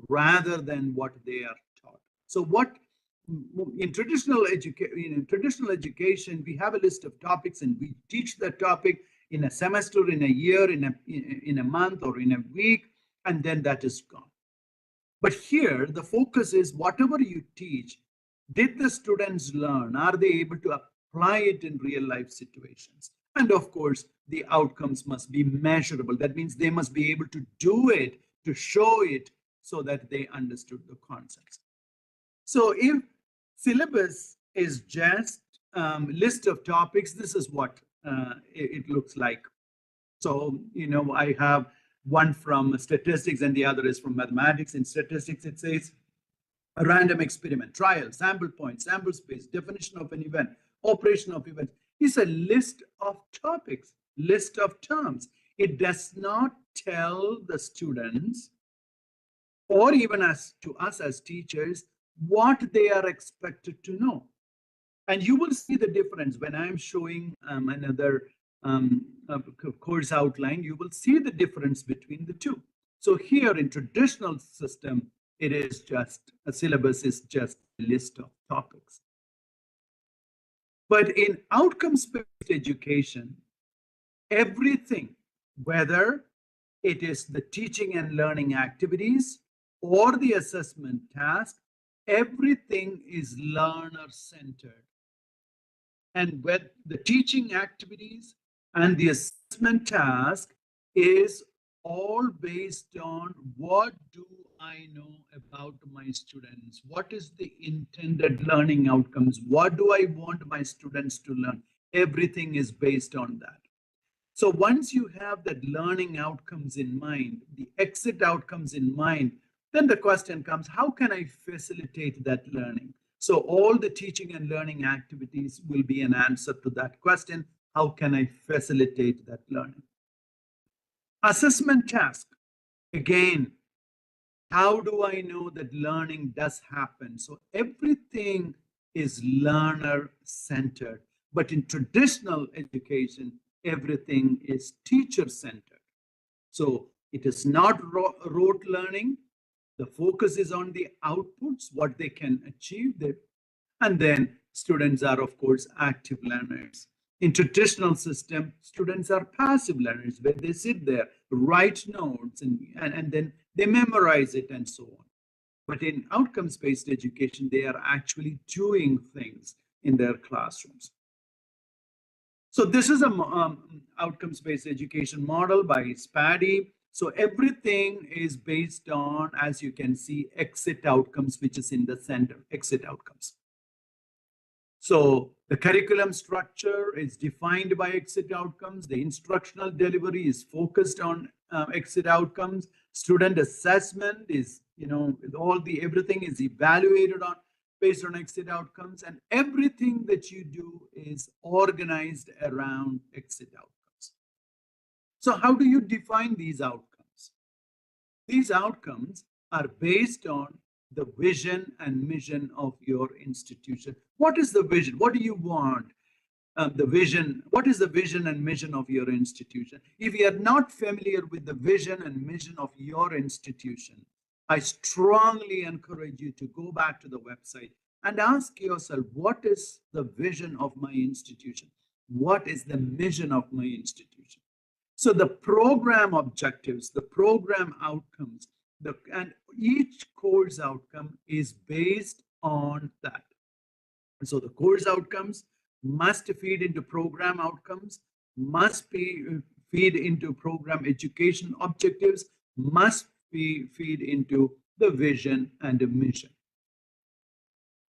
rather than what they are taught. So in traditional education, we have a list of topics and we teach that topic in a semester, in a year, in a month, or in a week, and then that is gone. But here, the focus is whatever you teach, did the students learn? Are they able to apply it in real life situations? And of course, the outcomes must be measurable. That means they must be able to do it, to show it, so that they understood the concepts. So if syllabus is just list of topics, this is what it looks like. So, I have one from statistics and the other is from mathematics. In statistics, it says a random experiment, trial, sample point, sample space, definition of an event, operation of events. It's a list of topics, list of terms. It does not tell the students, or even to us as teachers, what they are expected to know. And you will see the difference when I'm showing another course outline. You will see the difference between the two. So here in traditional system, it is just a syllabus is just a list of topics. But in outcomes-based education, everything, whether it is the teaching and learning activities or the assessment task, everything is learner-centered. And with the teaching activities and the assessment task is all based on what do I know about my students? What is the intended learning outcomes? What do I want my students to learn? Everything is based on that. So once you have that learning outcomes in mind, the exit outcomes in mind, then the question comes, how can I facilitate that learning? So all the teaching and learning activities will be an answer to that question. How can I facilitate that learning? Assessment task. Again, how do I know that learning does happen? So everything is learner-centered. But in traditional education, everything is teacher-centered. So it is not rote learning. The focus is on the outputs, what they can achieve. And then students are, of course, active learners. In traditional system, students are passive learners, where they sit there, write notes, and then they memorize it and so on. But in outcomes-based education, they are actually doing things in their classrooms. So this is a outcomes-based education model by Vasireddy. So everything is based on, as you can see, exit outcomes, which is in the center, exit outcomes. So the curriculum structure is defined by exit outcomes. The instructional delivery is focused on exit outcomes. Student assessment is, everything is evaluated on based on exit outcomes, and everything that you do is organized around exit outcomes. So how do you define these outcomes? These outcomes are based on the vision and mission of your institution. What is the vision? What do you want? The vision. What is the vision and mission of your institution? If you are not familiar with the vision and mission of your institution, I strongly encourage you to go back to the website and ask yourself, what is the vision of my institution? What is the mission of my institution? So the program objectives, the program outcomes, and each course outcome is based on that. So the course outcomes must feed into program outcomes, must feed into program education objectives, must feed into the vision and the mission.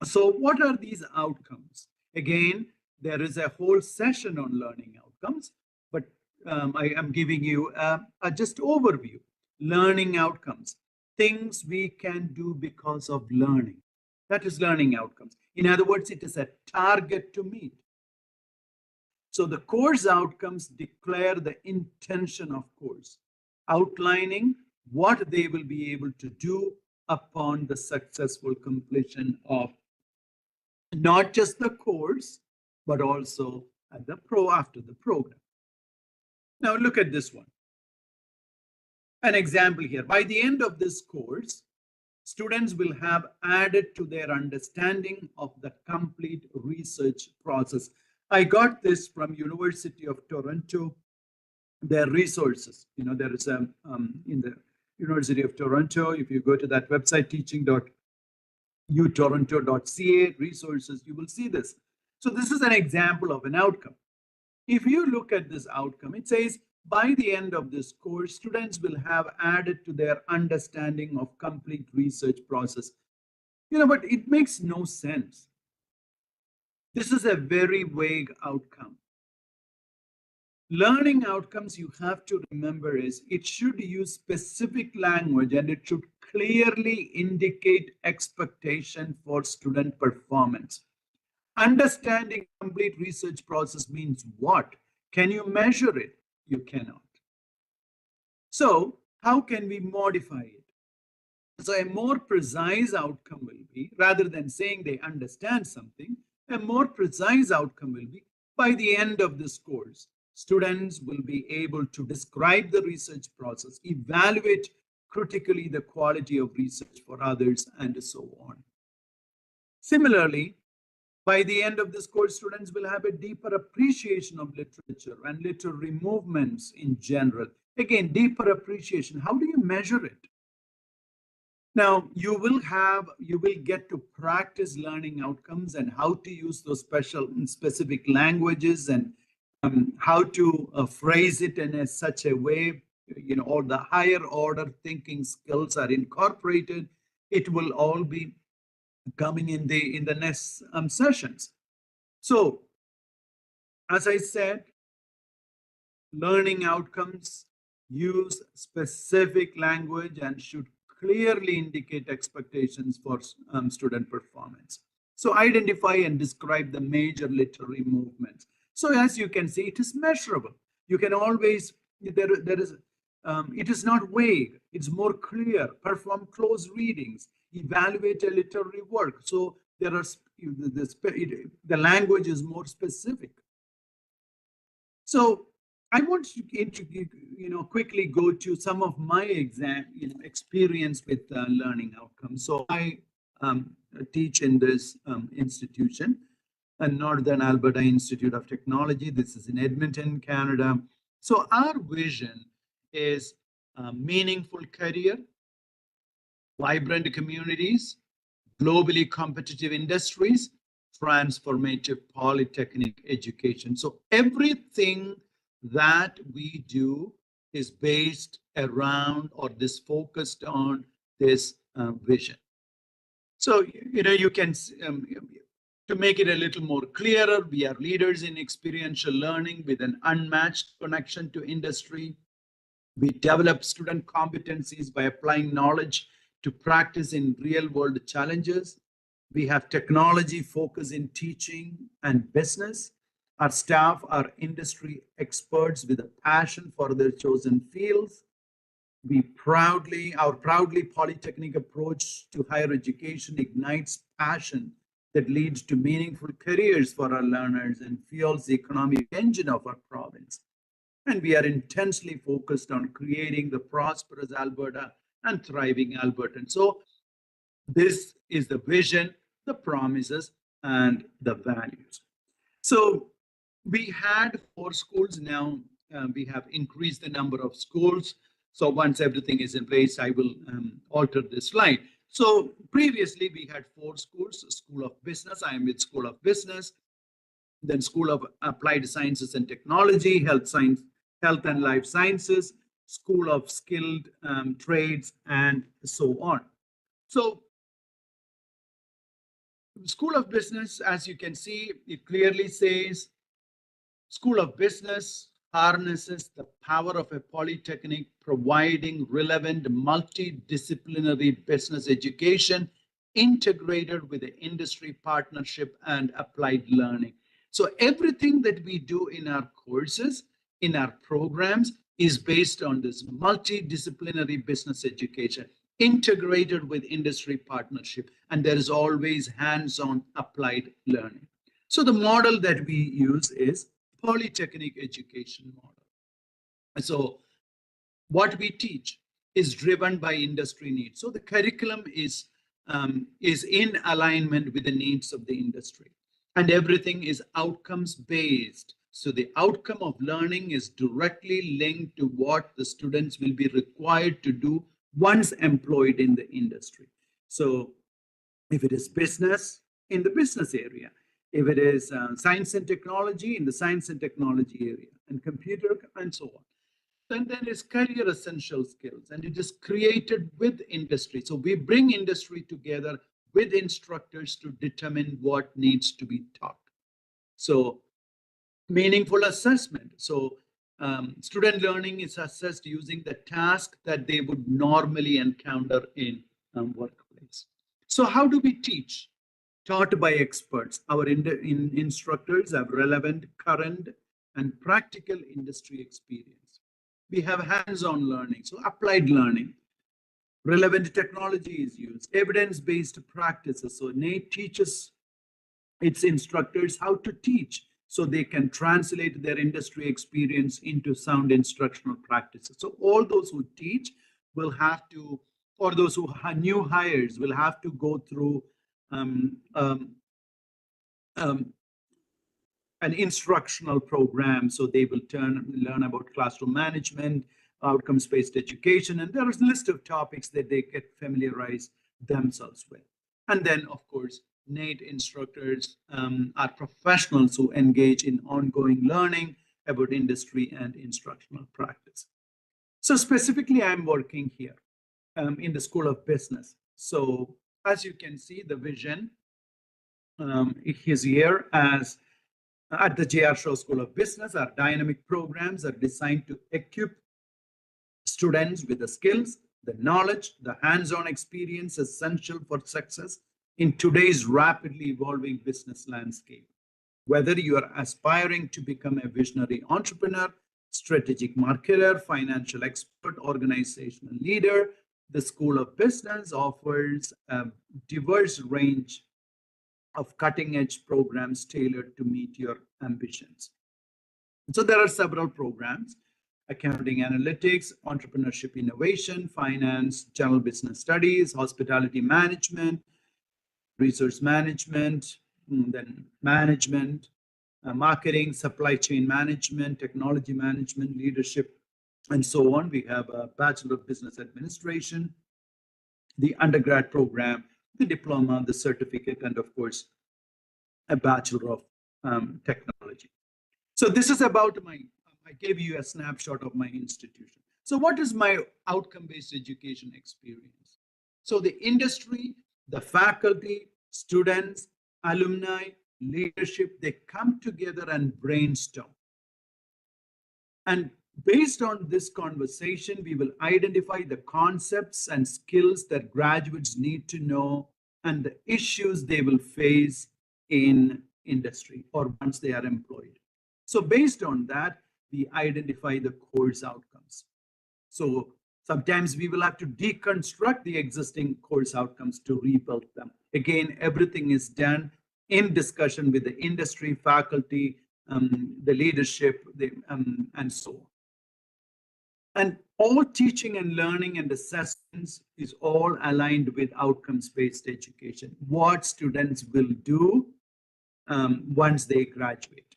So what are these outcomes? Again, there is a whole session on learning outcomes, but I am giving you a just overview. Learning outcomes, things we can do because of learning. That is learning outcomes. In other words, it is a target to meet. So the course outcomes declare the intention of course, outlining what they will be able to do upon the successful completion of not just the course, but also at the after the program. Now look at this one. An example here. By the end of this course, students will have added to their understanding of the complete research process. I got this from University of Toronto, their resources. You know, there is a, in the University of Toronto, if you go to that website, teaching.utoronto.ca resources, you will see this. So this is an example of an outcome. If you look at this outcome, it says, by the end of this course, students will have added to their understanding of complete research process. You know, but it makes no sense. This is a very vague outcome. Learning outcomes, you have to remember, is it should use specific language and it should clearly indicate expectation for student performance. Understanding complete research process means what? Can you measure it? You cannot. So how can we modify it? So a more precise outcome will be, rather than saying they understand something, a more precise outcome will be, by the end of this course, students will be able to describe the research process, evaluate critically the quality of research for others, and so on. Similarly, by the end of this course, students will have a deeper appreciation of literature and literary movements in general. Again, deeper appreciation. How do you measure it? Now, you will get to practice learning outcomes and how to use those specific languages and how to phrase it in such a way, you know, all the higher order thinking skills are incorporated. It will all be coming in the next sessions. So, as I said, learning outcomes use specific language and should clearly indicate expectations for student performance. So identify and describe the major literary movements. So as you can see, it is measurable. You can always, it is not vague, it's more clear. Perform close readings, evaluate a literary work. So there are, the language is more specific. So I want to quickly go to some of my experience with learning outcomes. So I teach in this institution, a Northern Alberta Institute of Technology. This is in Edmonton, Canada. So our vision is a meaningful career, vibrant communities, globally competitive industries, transformative polytechnic education. So everything that we do is based around or this focused on this vision. So, you know, you can, to make it a little more clearer, we are leaders in experiential learning with an unmatched connection to industry. We develop student competencies by applying knowledge to practice in real world challenges. We have technology focus in teaching and business. Our staff are industry experts with a passion for their chosen fields. Our proudly polytechnic approach to higher education ignites passion that leads to meaningful careers for our learners and fuels the economic engine of our province. And we are intensely focused on creating the prosperous Alberta and thriving Albertan. So this is the vision, the promises, and the values. So we had 4 schools. Now we have increased the number of schools. So once everything is in place, I will alter this slide. So previously we had 4 schools, School of Business. I am with School of Business. then School of Applied Sciences and Technology, Health and Life Sciences, School of Skilled Trades, and so on. So School of Business, as you can see, it clearly says School of Business harnesses the power of a polytechnic, providing relevant multidisciplinary business education integrated with the industry partnership and applied learning. So everything that we do in our courses, in our programs, is based on this multidisciplinary business education integrated with industry partnership, and there is always hands-on applied learning. So the model that we use is polytechnic education model. So what we teach is driven by industry needs. So the curriculum is in alignment with the needs of the industry, and everything is outcomes based. So the outcome of learning is directly linked to what the students will be required to do once employed in the industry. So if it is business, in the business area, if it is science and technology, in the science and technology area, and computer, and so on. Then there is career essential skills, and it is created with industry. So we bring industry together with instructors to determine what needs to be taught. So meaningful assessment. So student learning is assessed using the task that they would normally encounter in workplace. So how do we teach? Taught by experts. Our instructors have relevant, current, and practical industry experience. We have hands-on learning, so applied learning. Relevant technology is used. Evidence-based practices. So NATE teaches its instructors how to teach so they can translate their industry experience into sound instructional practices. So all those who teach will have to, or those who are new hires will have to go through an instructional program. So they will learn about classroom management, outcomes-based education, and there is a list of topics that they get familiarized themselves with. And then, of course, NATE instructors are professionals who engage in ongoing learning about industry and instructional practice. So specifically, I'm working here in the School of Business. So as you can see, the vision is here as at the J.R. Shaw School of Business. Our dynamic programs are designed to equip students with the skills, the knowledge, the hands-on experience essential for success in today's rapidly evolving business landscape. Whether you are aspiring to become a visionary entrepreneur, strategic marketer, financial expert, organizational leader, the School of Business offers a diverse range of cutting-edge programs tailored to meet your ambitions. So there are several programs: accounting analytics, entrepreneurship innovation, finance, general business studies, hospitality management, resource management, then management, marketing, supply chain management, technology management, leadership, and so on. We have a Bachelor of Business Administration, the undergrad program, the diploma, the certificate, and of course, a Bachelor of Technology. So this is about I gave you a snapshot of my institution. So what is my outcome-based education experience? So the industry, the faculty, students, alumni, leadership, they come together and brainstorm. And based on this conversation, we will identify the concepts and skills that graduates need to know and the issues they will face in industry or once they are employed. So based on that, we identify the course outcomes. So sometimes we will have to deconstruct the existing course outcomes to rebuild them. Again, everything is done in discussion with the industry, faculty, the leadership, and so on. And all teaching and learning and assessments is all aligned with outcomes-based education, what students will do once they graduate.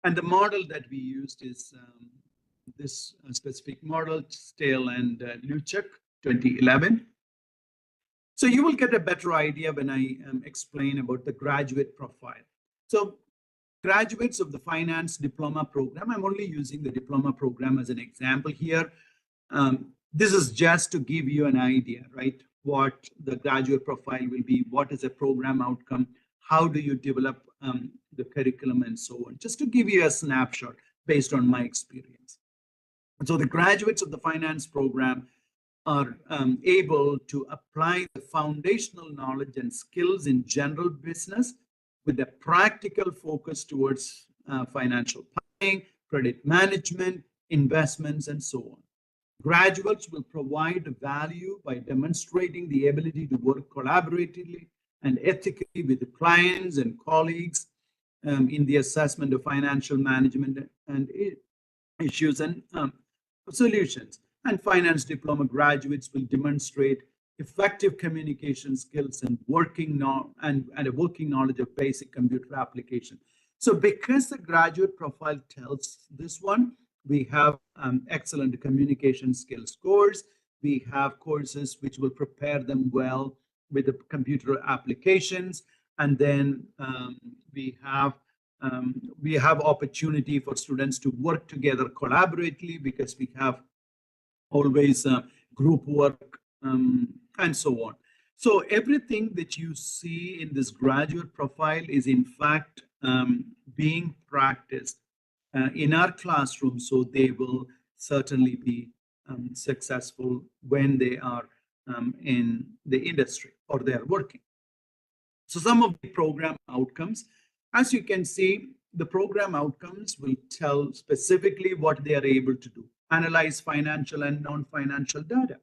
And the model that we used is this specific model, Stale and Luchak, 2011. So you will get a better idea when I explain about the graduate profile. So Graduates of the finance diploma program, I'm only using the diploma program as an example here. This is just to give you an idea, right? What the graduate profile will be, what is a program outcome, how do you develop the curriculum and so on, just to give you a snapshot based on my experience. So the graduates of the finance program are able to apply the foundational knowledge and skills in general business with a practical focus towards financial planning, credit management, investments, and so on. Graduates will provide value by demonstrating the ability to work collaboratively and ethically with the clients and colleagues in the assessment of financial management and issues and solutions. And finance diploma graduates will demonstrate effective communication skills and a working knowledge of basic computer application. So because the graduate profile tells this one, we have excellent communication skills course. We have courses which will prepare them well with the computer applications. And then we have opportunity for students to work together collaboratively because we have always group work and so on. So everything that you see in this graduate profile is in fact being practiced in our classroom, so they will certainly be successful when they are in the industry or they are working. So some of the program outcomes, as you can see, the program outcomes will tell specifically what they are able to do. Analyze financial and non-financial data.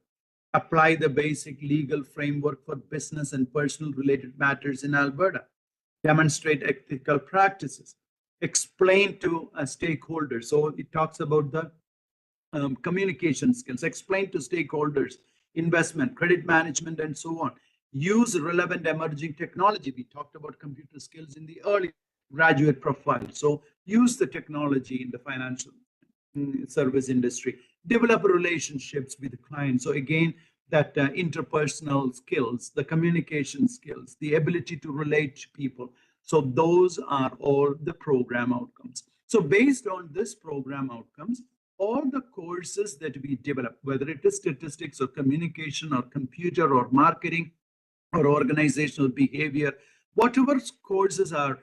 Apply the basic legal framework for business and personal related matters in Alberta. Demonstrate ethical practices. Explain to stakeholders. So it talks about the communication skills. Explain to stakeholders, investment, credit management, and so on. Use relevant emerging technology. We talked about computer skills in the early graduate profile. So use the technology in the financial service industry. Develop relationships with the client. So again, that interpersonal skills, the communication skills, the ability to relate to people. So those are all the program outcomes. So based on this program outcomes, all the courses that we develop, whether it is statistics or communication or computer or marketing or organizational behavior, whatever courses are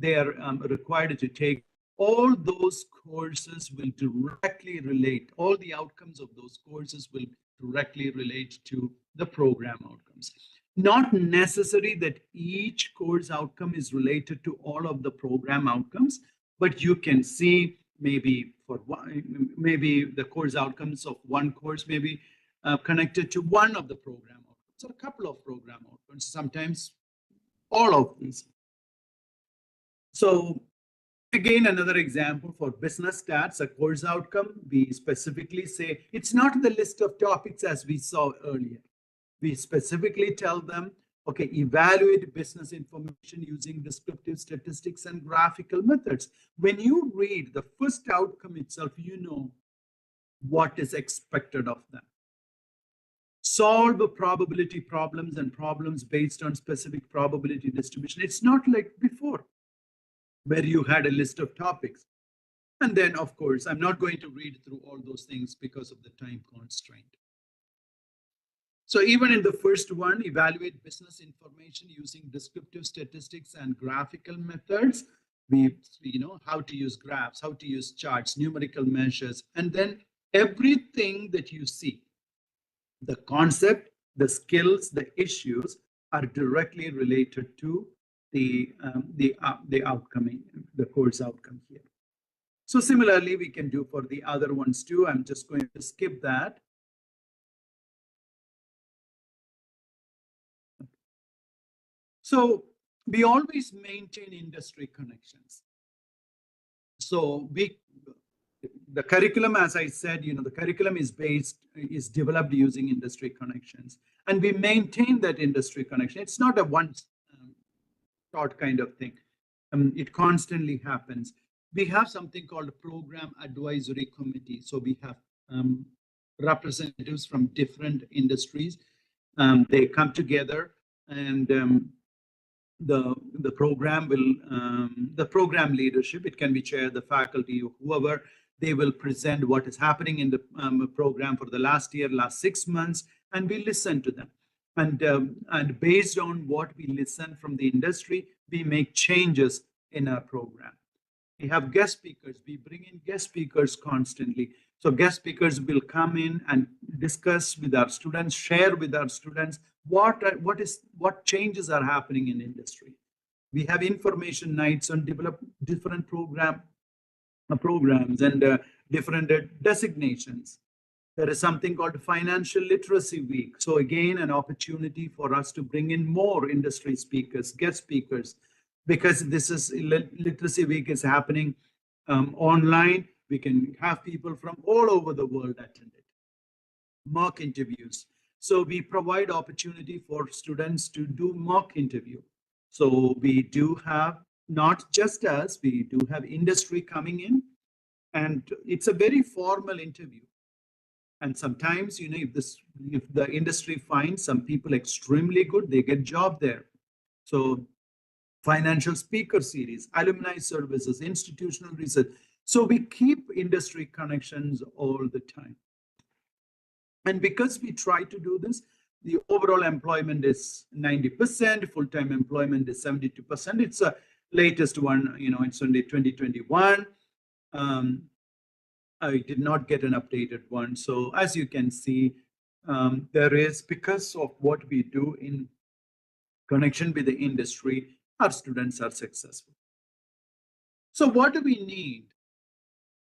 they are required to take, all those courses will directly relate, all the outcomes of those courses will directly relate to the program outcomes. Not necessary that each course outcome is related to all of the program outcomes, but you can see maybe for one, maybe the course outcomes of one course may be connected to one of the program outcomes or a couple of program outcomes, sometimes all of these. So again, another example for business stats, a course outcome, we specifically say it's not the list of topics as we saw earlier. We specifically tell them, okay, evaluate business information using descriptive statistics and graphical methods. When you read the first outcome itself, you know what is expected of them. Solve probability problems and problems based on specific probability distribution. It's not like before, where you had a list of topics. And then, of course, I'm not going to read through all those things because of the time constraint. So even in the first one, evaluate business information using descriptive statistics and graphical methods. We know how to use graphs, how to use charts, numerical measures, and then everything that you see, the concept, the skills, the issues are directly related to the outcome, the course outcome here. So similarly, we can do for the other ones too. I'm just going to skip that. So we always maintain industry connections. So the curriculum, as I said, the curriculum is developed using industry connections, and we maintain that industry connection. It's not a one-shot kind of thing. It constantly happens. We have something called a program advisory committee. So we have representatives from different industries. They come together and the program will, the program leadership, it can be chair, the faculty, or whoever, they will present what is happening in the program for the last year, last 6 months, and we listen to them. And based on what we listen from the industry, we make changes in our program. We have guest speakers. We bring in guest speakers constantly. So guest speakers will come in and discuss with our students, share with our students what changes are happening in industry. We have information nights and develop different programs and different designations. There is something called Financial Literacy Week. So again, an opportunity for us to bring in more industry speakers, guest speakers, because this is Literacy Week is happening online. We can have people from all over the world attend it. Mock interviews. So we provide opportunity for students to do mock interview. So we do have not just us, we do have industry coming in, and it's a very formal interview. And sometimes, you know, if the industry finds some people extremely good, they get job there. So financial speaker series, alumni services, institutional research. So we keep industry connections all the time. And because we try to do this, the overall employment is 90%, full-time employment is 72%. It's a latest one, you know, it's only 2021. I did not get an updated one. So as you can see, there is, because of what we do in connection with the industry, our students are successful. So what do we need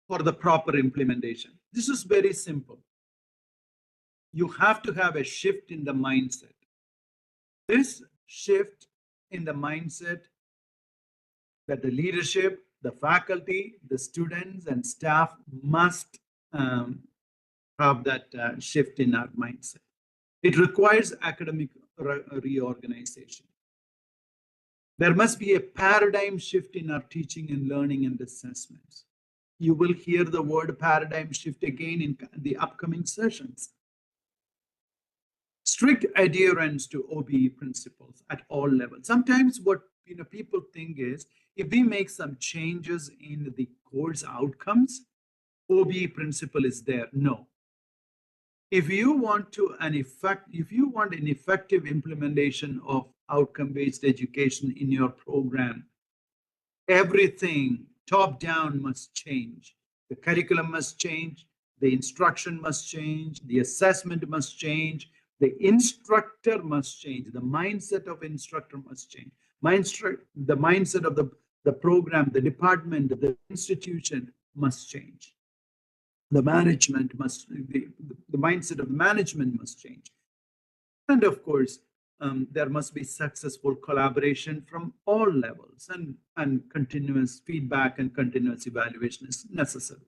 for the proper implementation? This is very simple. You have to have a shift in the mindset. This shift in the mindset that the leadership, the faculty, the students and staff must have that shift in our mindset. It requires academic reorganization. There must be a paradigm shift in our teaching and learning and assessments. You will hear the word paradigm shift again in the upcoming sessions. Strict adherence to OBE principles at all levels. Sometimes what people think is, if we make some changes in the course outcomes, OBE principle is there. No. If you want an effective implementation of outcome-based education in your program, everything top down must change. The curriculum must change, the instruction must change, the assessment must change, the instructor must change, the mindset of instructor must change. The mindset of the program, the department, the institution must change. The management must, the mindset of management must change. And of course, there must be successful collaboration from all levels, and continuous feedback and continuous evaluation is necessary.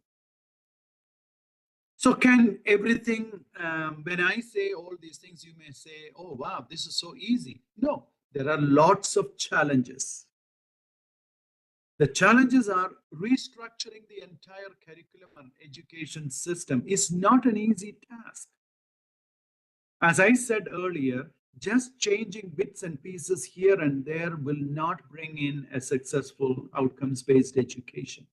So can everything, when I say all these things, you may say, oh, wow, this is so easy. No, there are lots of challenges. The challenges are restructuring the entire curriculum and education system is not an easy task. As I said earlier, just changing bits and pieces here and there will not bring in a successful outcomes-based education.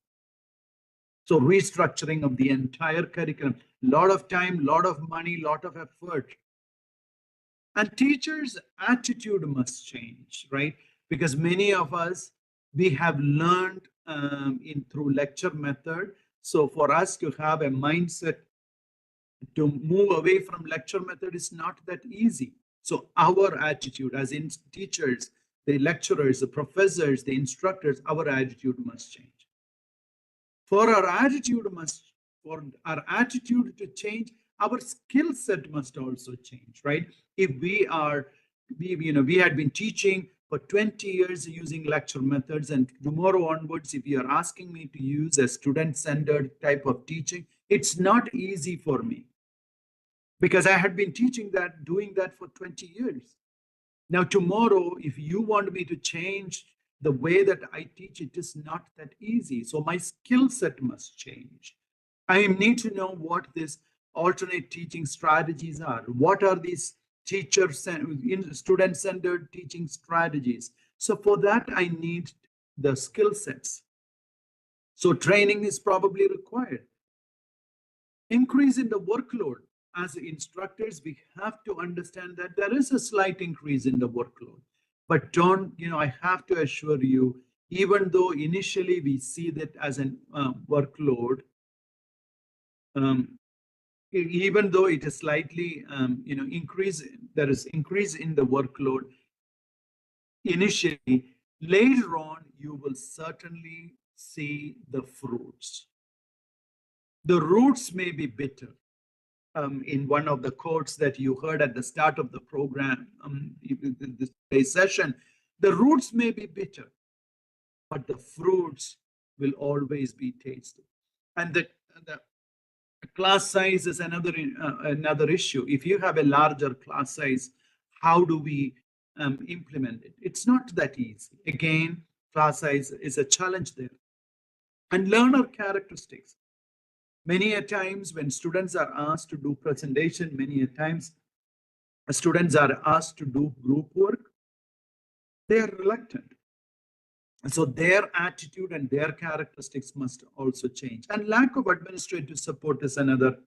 So restructuring of the entire curriculum, a lot of time, lot of money, lot of effort. And teachers' attitude must change, right? Because many of us, we have learned through lecture method. So for us to have a mindset to move away from lecture method is not that easy. So our attitude as in teachers, the lecturers, the professors, the instructors, our attitude must change. For our attitude to change, our skill set must also change, right? If we had been teaching for 20 years using lecture methods, and tomorrow onwards, if you are asking me to use a student-centered type of teaching, it's not easy for me because I had been doing that for 20 years. Now, tomorrow, if you want me to change the way that I teach, it is not that easy. So my skill set must change. I need to know what these alternate teaching strategies are. What are these student-centered teaching strategies? So for that, I need the skill sets. So training is probably required. Increase in the workload. As instructors, we have to understand that there is a slight increase in the workload. But don't, I have to assure you, even though initially we see that as an workload, even though it is slightly, increase, there is increase in the workload initially, later on, you will certainly see the fruits. The roots may be bitter. In one of the quotes that you heard at the start of the program, this session, the roots may be bitter, but the fruits will always be tasted. And the class size is another issue. If you have a larger class size, how do we implement it? It's not that easy. Again, class size is a challenge there. And learner characteristics. Many a times when students are asked to do presentation, many a times students are asked to do group work, they are reluctant. So their attitude and their characteristics must also change. And lack of administrative support is another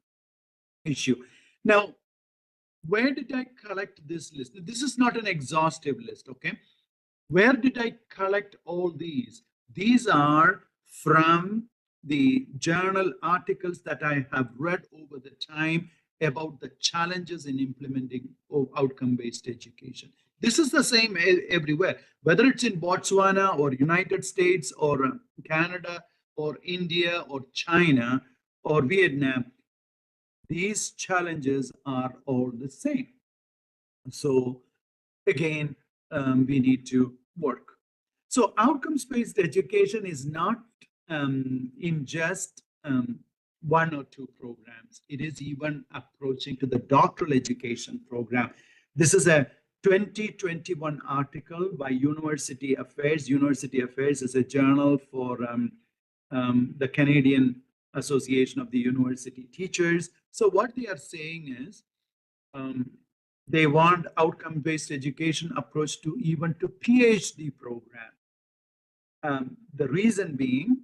issue. Now, where did I collect this list? This is not an exhaustive list, okay? Where did I collect all these? These are from the journal articles that I have read over the time about the challenges in implementing outcome-based education. This is the same everywhere, whether it's in Botswana or United States or Canada or India or China or Vietnam. These challenges are all the same. So again, we need to work. So outcomes-based education is not in just one or two programs. It is even approaching to the doctoral education program. This is a 2021 article by University Affairs. University Affairs is a journal for the Canadian Association of the University Teachers. So what they are saying is they want outcome-based education approach to even to PhD program. The reason being,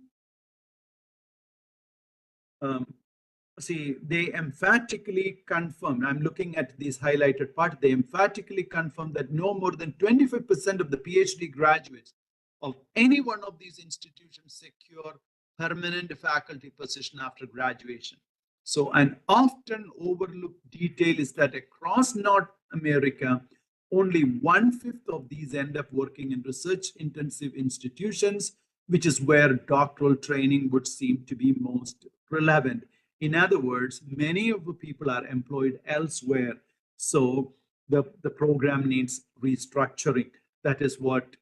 see, they emphatically confirm, I'm looking at this highlighted part, they emphatically confirm that no more than 25% of the PhD graduates of any one of these institutions secure permanent faculty position after graduation. So an often overlooked detail is that across North America, only 1/5 of these end up working in research-intensive institutions, which is where doctoral training would seem to be most relevant. In other words, many of the people are employed elsewhere. So the program needs restructuring. That is what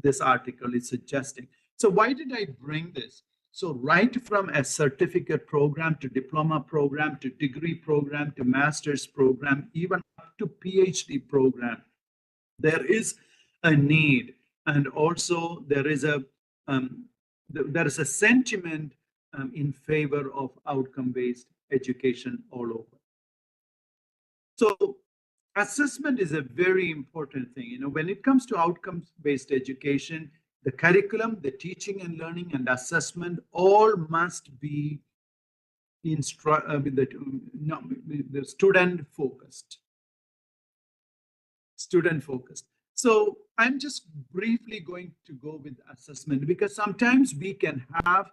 this article is suggesting. So why did I bring this? So right from a certificate program to diploma program to degree program to master's program, even up to PhD program, there is a need. And also there is a sentiment in favor of outcome-based education all over. So assessment is a very important thing. When it comes to outcomes-based education, the curriculum, the teaching and learning and assessment all must be the student focused. Student focused. So I'm just briefly going to go with assessment because sometimes we can have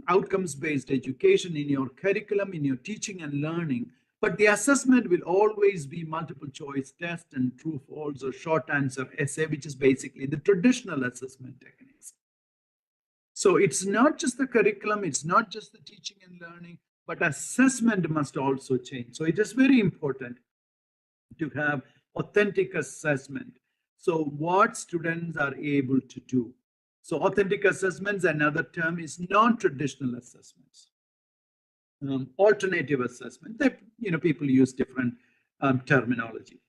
outcomes-based education in your curriculum, in your teaching and learning, but the assessment will always be multiple choice test and true, false, or short answer essay, which is basically the traditional assessment techniques. So it's not just the curriculum, it's not just the teaching and learning, but assessment must also change. So it is very important to have authentic assessment. So what students are able to do. So authentic assessments, another term is non-traditional assessments. Alternative assessment, people use different terminology.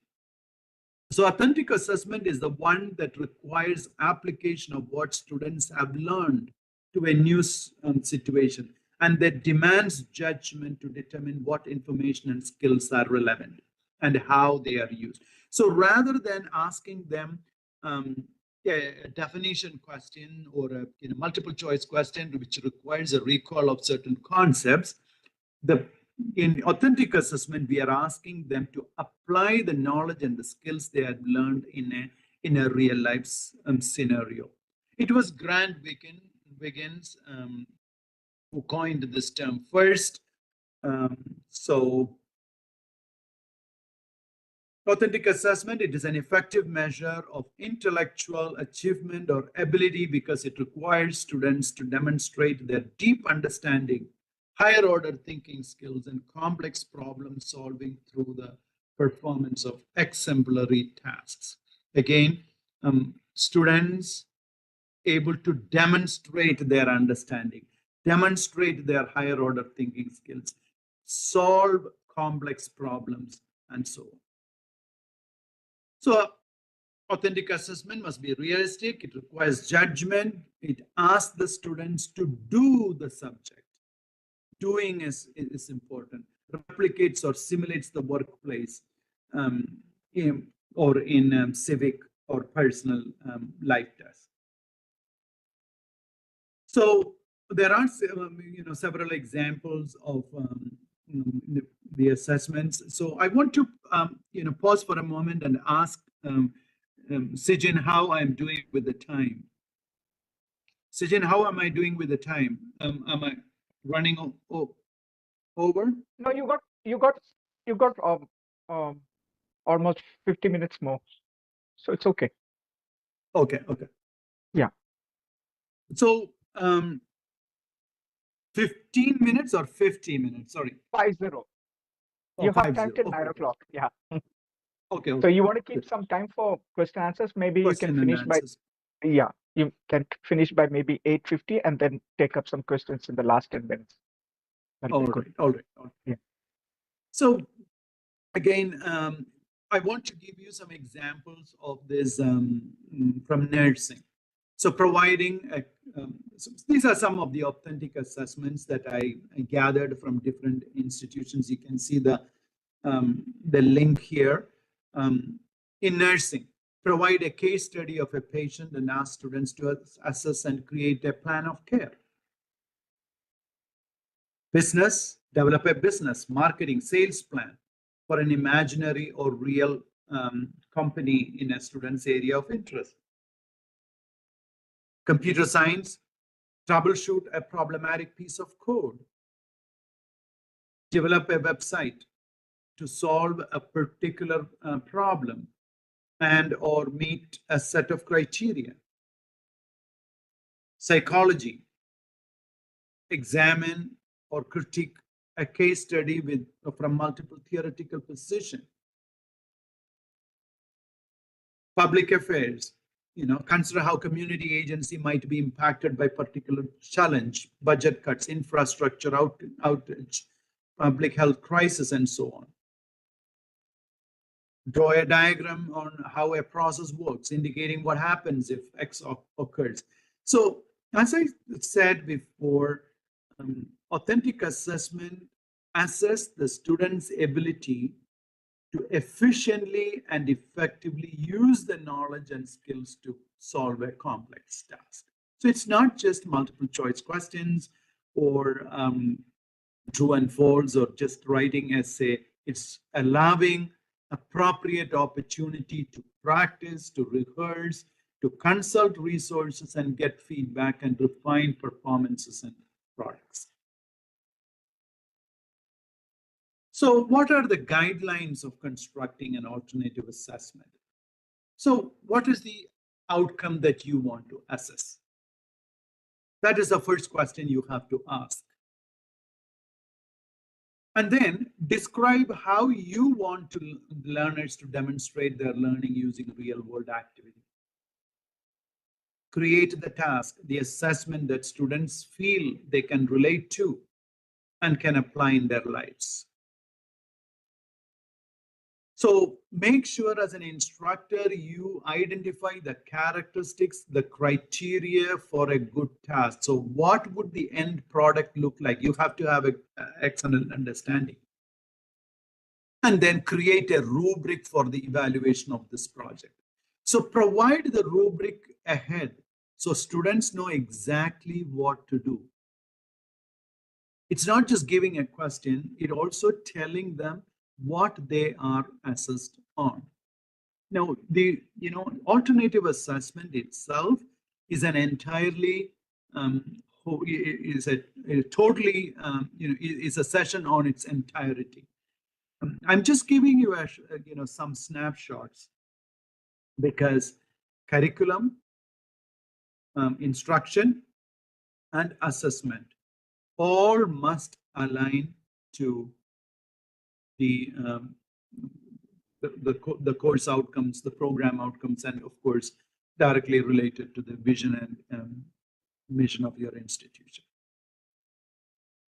So authentic assessment is the one that requires application of what students have learned to a new situation, and that demands judgment to determine what information and skills are relevant and how they are used. So rather than asking them a definition question or a multiple choice question which requires a recall of certain concepts, in authentic assessment, we are asking them to apply the knowledge and the skills they had learned in a real life scenario. It was Grant Wiggins who coined this term first. So authentic assessment, it is an effective measure of intellectual achievement or ability because it requires students to demonstrate their deep understanding, higher order thinking skills, and complex problem solving through the performance of exemplary tasks. Again, students able to demonstrate their understanding, demonstrate their higher order thinking skills, solve complex problems, and so on. So authentic assessment must be realistic. It requires judgment. It asks the students to do the subject. Doing is important. Replicates or simulates the workplace or in civic or personal life tasks. So there are several examples of the assessments. So I want to pause for a moment and ask Sijin how I'm doing with the time. Sijin, how am I doing with the time? Am I running over? No, you got almost 50 minutes more, so it's okay. Okay. Yeah. So 15 minutes or 50 minutes? Sorry. 50. You have time till 9 o'clock. Yeah. Okay. So you want to keep some time for question answers? Maybe you can finish by you can finish by maybe 8:50 and then take up some questions in the last 10 minutes. All right. Yeah. So again, I want to give you some examples of this from nursing. So providing, so these are some of the authentic assessments that I gathered from different institutions. You can see the link here. In nursing, provide a case study of a patient and ask students to assess and create a plan of care. Business, develop a business, marketing, sales plan for an imaginary or real company in a student's area of interest. Computer science, troubleshoot a problematic piece of code. Develop a website to solve a particular problem and or meet a set of criteria. Psychology, examine or critique a case study from multiple theoretical positions. Public affairs, consider how community agency might be impacted by particular challenge, budget cuts, infrastructure outage, public health crisis, and so on. Draw a diagram on how a process works, indicating what happens if X occurs. So as I said before, authentic assessment assess the student's ability to efficiently and effectively use the knowledge and skills to solve a complex task. So it's not just multiple choice questions or true and false or just writing essay. It's allowing appropriate opportunity to practice, to rehearse, to consult resources and get feedback and refine performances and products. So what are the guidelines of constructing an alternative assessment? So what is the outcome that you want to assess? That is the first question you have to ask. And then describe how you want learners to demonstrate their learning using real-world activity. Create the task, the assessment that students feel they can relate to and can apply in their lives. So make sure as an instructor, you identify the characteristics, the criteria for a good task. So what would the end product look like? You have to have an excellent understanding. And then create a rubric for the evaluation of this project. So provide the rubric ahead so students know exactly what to do. It's not just giving a question, it also telling them what they are assessed on. Now, the alternative assessment itself is an entirely is a totally is a session on its entirety. I'm just giving you some snapshots because curriculum, instruction, and assessment all must align to the course outcomes, the program outcomes, and of course, directly related to the vision and mission of your institution.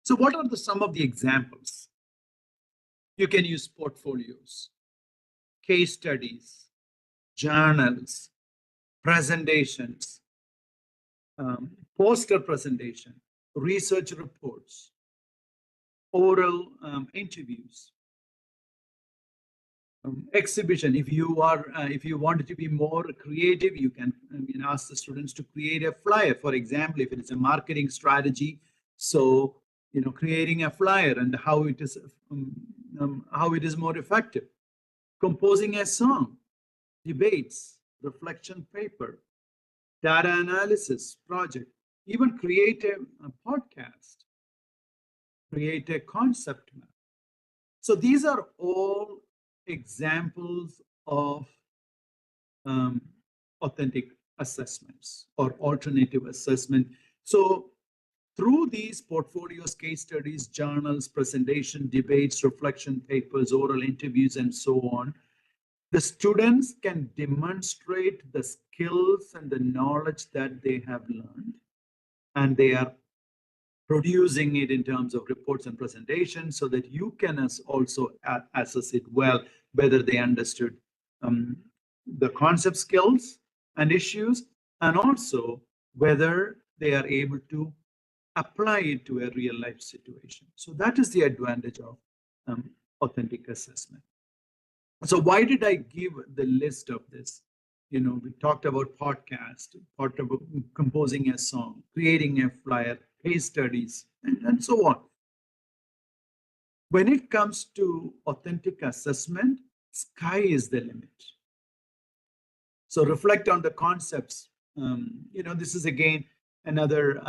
So what are some of the examples? You can use portfolios, case studies, journals, presentations, poster presentation, research reports, oral interviews, exhibition. If you wanted to be more creative, you can ask the students to create a flyer. For example, if it is a marketing strategy, so creating a flyer and how it is more effective. Composing a song, debates, reflection paper, data analysis project, even create a podcast, create a concept map. So these are all examples of authentic assessments or alternative assessment. So through these portfolios, case studies, journals, presentation, debates, reflection papers, oral interviews, and so on, the students can demonstrate the skills and the knowledge that they have learned, and they are producing it in terms of reports and presentations so that you can also assess it well, whether they understood the concept skills and issues, and also whether they are able to apply it to a real life situation. So that is the advantage of authentic assessment. So why did I give the list of this? We talked about podcast, talked about composing a song, creating a flyer, case studies, and so on. When it comes to authentic assessment, sky is the limit. So reflect on the concepts. This is again another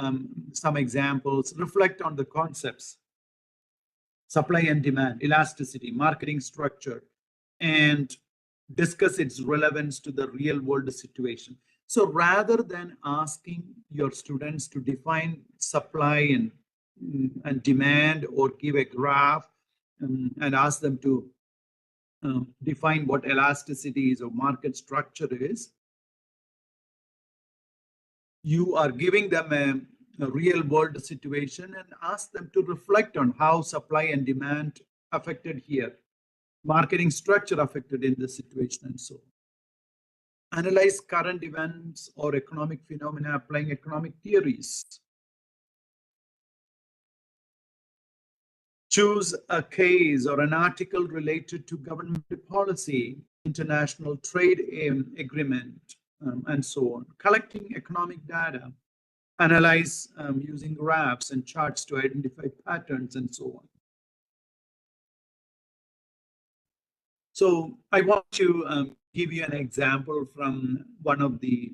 some examples. Reflect on the concepts: supply and demand, elasticity, marketing structure, and discuss its relevance to the real world situation. So rather than asking your students to define supply and demand, or give a graph and ask them to define what elasticity is or market structure is, you are giving them a real world situation and ask them to reflect on how supply and demand affected here, marketing structure affected in this situation, and so on. Analyze current events or economic phenomena applying economic theories. Choose a case or an article related to government policy, international trade agreement, and so on. Collecting economic data. Analyze using graphs and charts to identify patterns, and so on. So I want to give you an example from one of the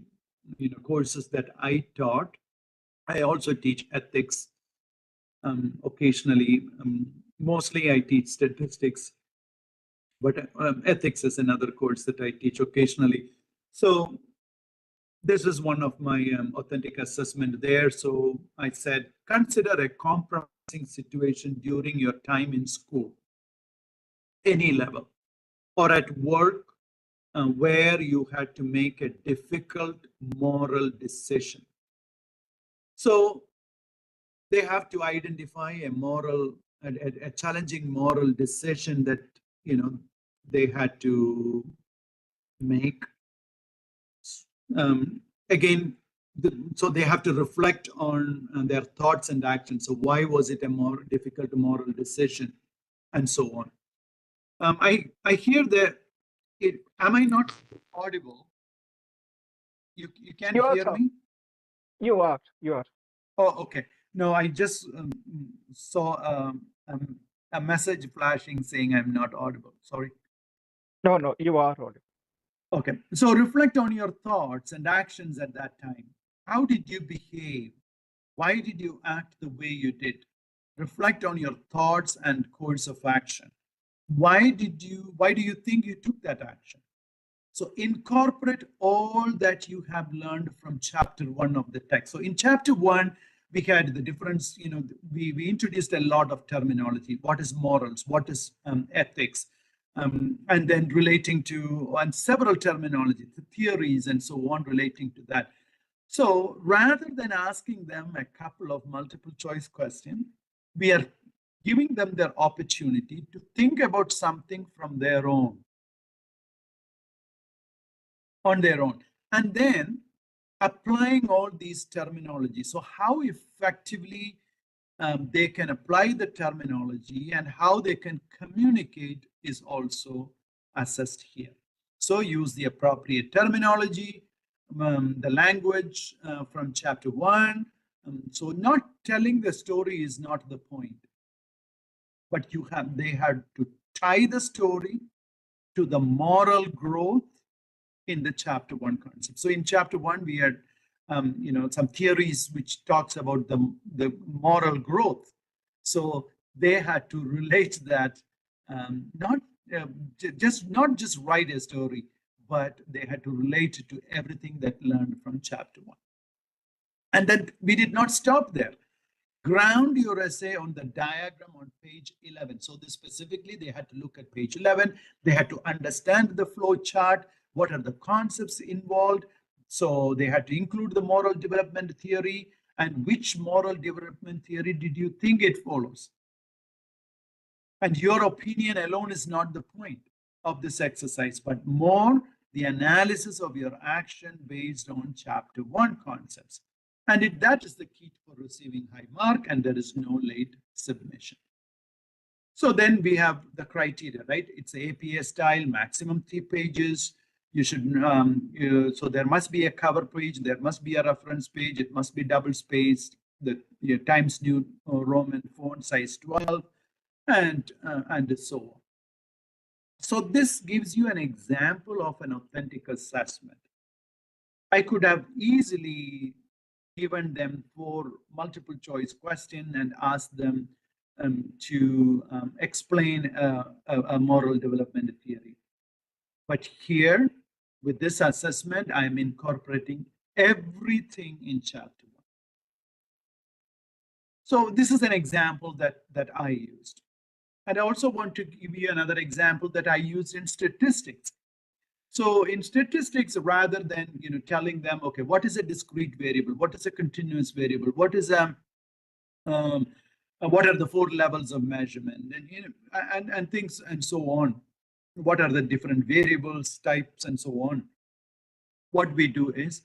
courses that I taught. I also teach ethics occasionally. Mostly I teach statistics, but ethics is another course that I teach occasionally. So this is one of my authentic assessment there. So I said, consider a compromising situation during your time in school, any level, or at work, where you had to make a difficult moral decision. So they have to identify a challenging moral decision that they had to make. Again, so they have to reflect on their thoughts and actions. So why was it a more difficult moral decision, and so on. I hear that. Am I not audible? You can't You are, hear sir. me? You are. Oh, okay. No, I just saw a message flashing saying I'm not audible. Sorry. No, you are audible. Okay. So reflect on your thoughts and actions at that time. How did you behave? Why did you act the way you did? Reflect on your thoughts and course of action. Why do you think you took that action? So incorporate all that you have learned from chapter 1 of the text. So in chapter 1, we had the difference, we introduced a lot of terminology. What is morals? What is ethics? And then relating to and several terminology, the theories and so on relating to that. So rather than asking them a couple of multiple choice questions, we are giving them their opportunity to think about something from their own, on their own, and then applying all these terminology. So how effectively they can apply the terminology and how they can communicate is also assessed here. So use the appropriate terminology, the language from chapter 1. So not telling the story is not the point, but they had to tie the story to the moral growth in the chapter 1 concept. So in chapter 1, we had some theories which talks about the moral growth. So they had to relate that, not just write a story, but they had to relate it to everything that learned from chapter 1. And then we did not stop there. Ground your essay on the diagram on page 11. So this specifically, they had to look at page 11. They had to understand the flow chart. What are the concepts involved? So they had to include the moral development theory. And which moral development theory did you think it follows? And your opinion alone is not the point of this exercise, but more the analysis of your action based on chapter 1 concepts. And that is the key for receiving high mark, and there is no late submission. So then we have the criteria, right? It's APA style, maximum 3 pages. You should, so there must be a cover page, there must be a reference page, it must be double spaced, the Times New Roman font size 12, and so on. So this gives you an example of an authentic assessment. I could have easily given them 4 multiple choice questions and asked them to explain a moral development theory. But here, with this assessment, I'm incorporating everything in chapter 1. So this is an example that I used. And I also want to give you another example that I used in statistics. So in statistics, rather than telling them, okay, what is a discrete variable, what is a continuous variable, what is what are the 4 levels of measurement, and things and so on, what are the different variables, types, and so on. What we do is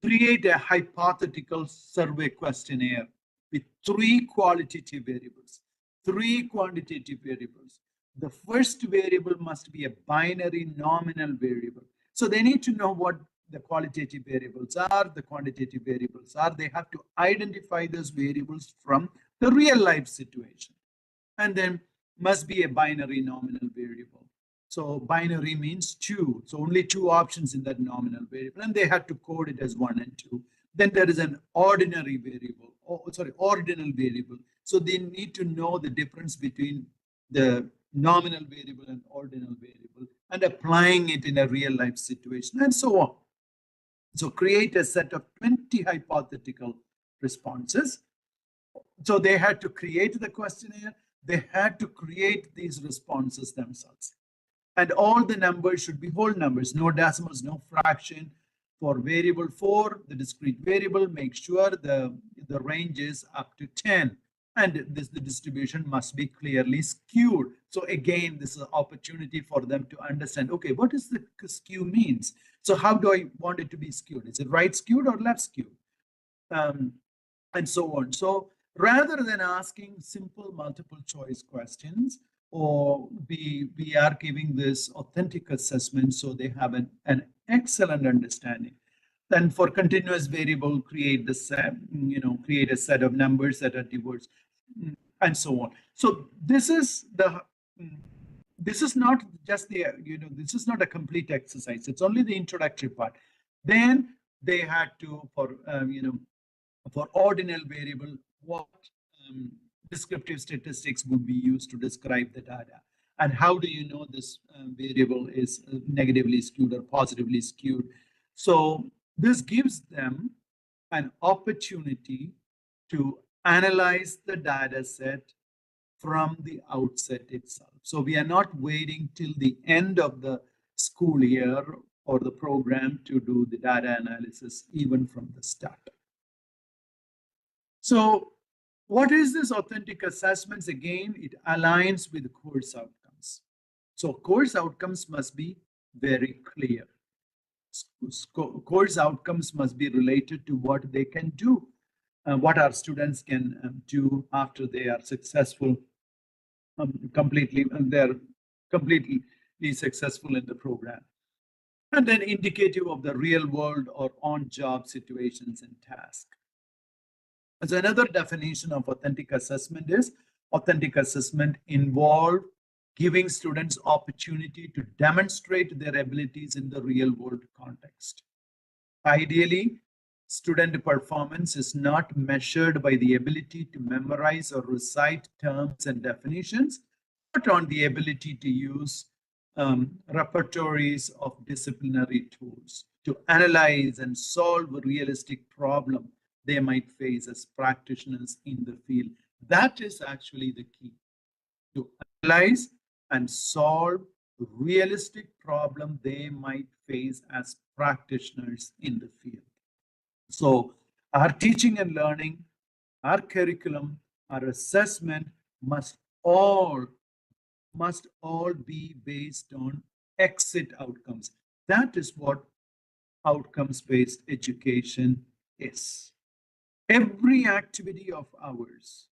create a hypothetical survey questionnaire with 3 qualitative variables, 3 quantitative variables. The first variable must be a binary nominal variable. So they need to know what the qualitative variables are, the quantitative variables are. They have to identify those variables from the real life situation. And then must be a binary nominal variable. So binary means 2. So only 2 options in that nominal variable, and they had to code it as 1 and 2. Then there is an ordinary variable, ordinal variable. So they need to know the difference between the nominal variable and ordinal variable and applying it in a real life situation and so on. So create a set of 20 hypothetical responses. So they had to create the questionnaire. They had to create these responses themselves. And all the numbers should be whole numbers, no decimals, no fraction. For variable 4, the discrete variable, make sure the range is up to 10. And the distribution must be clearly skewed. So again, this is an opportunity for them to understand, okay, what does the skew means? So how do I want it to be skewed? Is it right skewed or left skewed? And so on. So rather than asking simple multiple choice questions, or we are giving this authentic assessment so they have an excellent understanding. Then for continuous variable, create the set, create a set of numbers that are diverse, and so on. So this is not just the, this is not a complete exercise. It's only the introductory part. Then they had to, for ordinal variable, what descriptive statistics would be used to describe the data. And how do you know this variable is negatively skewed or positively skewed? So this gives them an opportunity to analyze the data set from the outset itself. So we are not waiting till the end of the school year or the program to do the data analysis, even from the start. So what is this authentic assessments? Again, it aligns with course outcomes. So course outcomes must be very clear. Course outcomes must be related to what they can do, what our students can do after they are successful, they're completely successful in the program. And then indicative of the real world or on-job situations and tasks. So another definition of authentic assessment is authentic assessment involve giving students opportunity to demonstrate their abilities in the real world context. Ideally, student performance is not measured by the ability to memorize or recite terms and definitions, but on the ability to use repertories of disciplinary tools to analyze and solve a realistic problem they might face as practitioners in the field. That is actually the key, to analyze and solve realistic problem they might face as practitioners in the field. So our teaching and learning, our curriculum, our assessment must all be based on exit outcomes. That is what outcomes-based education is. Every activity of ours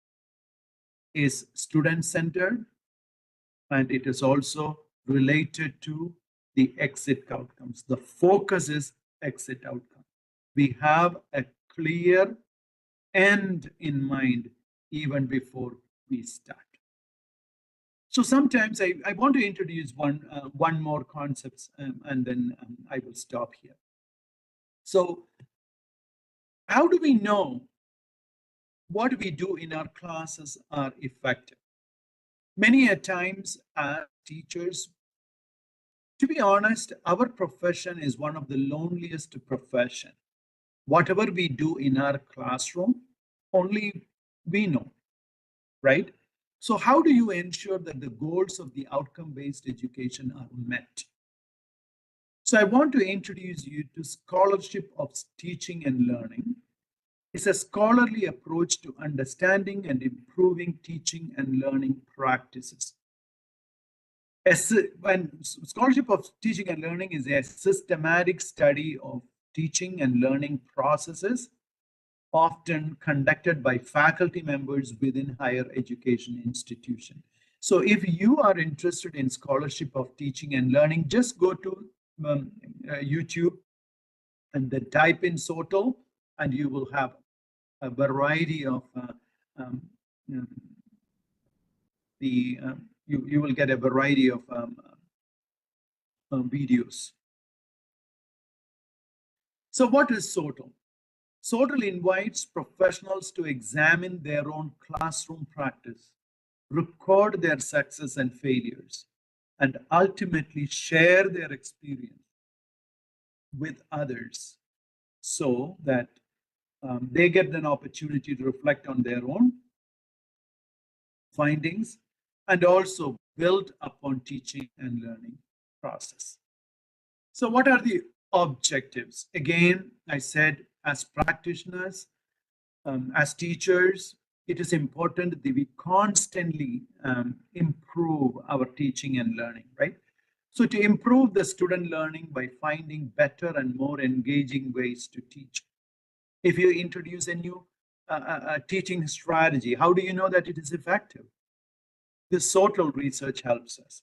is student-centered, and it is also related to the exit outcomes. The focus is exit outcome. We have a clear end in mind even before we start. So sometimes I want to introduce one more concept, and then I will stop here. So how do we know what we do in our classes are effective? Many a times as teachers, to be honest, our profession is one of the loneliest profession. Whatever we do in our classroom, only we know, right? So how do you ensure that the goals of the outcome-based education are met? So I want to introduce you to scholarship of teaching and learning. It's a scholarly approach to understanding and improving teaching and learning practices. When scholarship of teaching and learning is a systematic study of teaching and learning processes, often conducted by faculty members within higher education institution. So if you are interested in scholarship of teaching and learning, just go to YouTube and then type in SOTL, and you will have a variety of you will get a variety of videos. So what is SOTL? SOTL invites professionals to examine their own classroom practice, record their success and failures, and ultimately share their experience with others so that they get an opportunity to reflect on their own findings and also build upon teaching and learning process. So what are the objectives? Again, I said, as practitioners, as teachers, it is important that we constantly improve our teaching and learning, right? So to improve the student learning by finding better and more engaging ways to teach. If you introduce a new teaching strategy, how do you know that it is effective? This SOTL research helps us.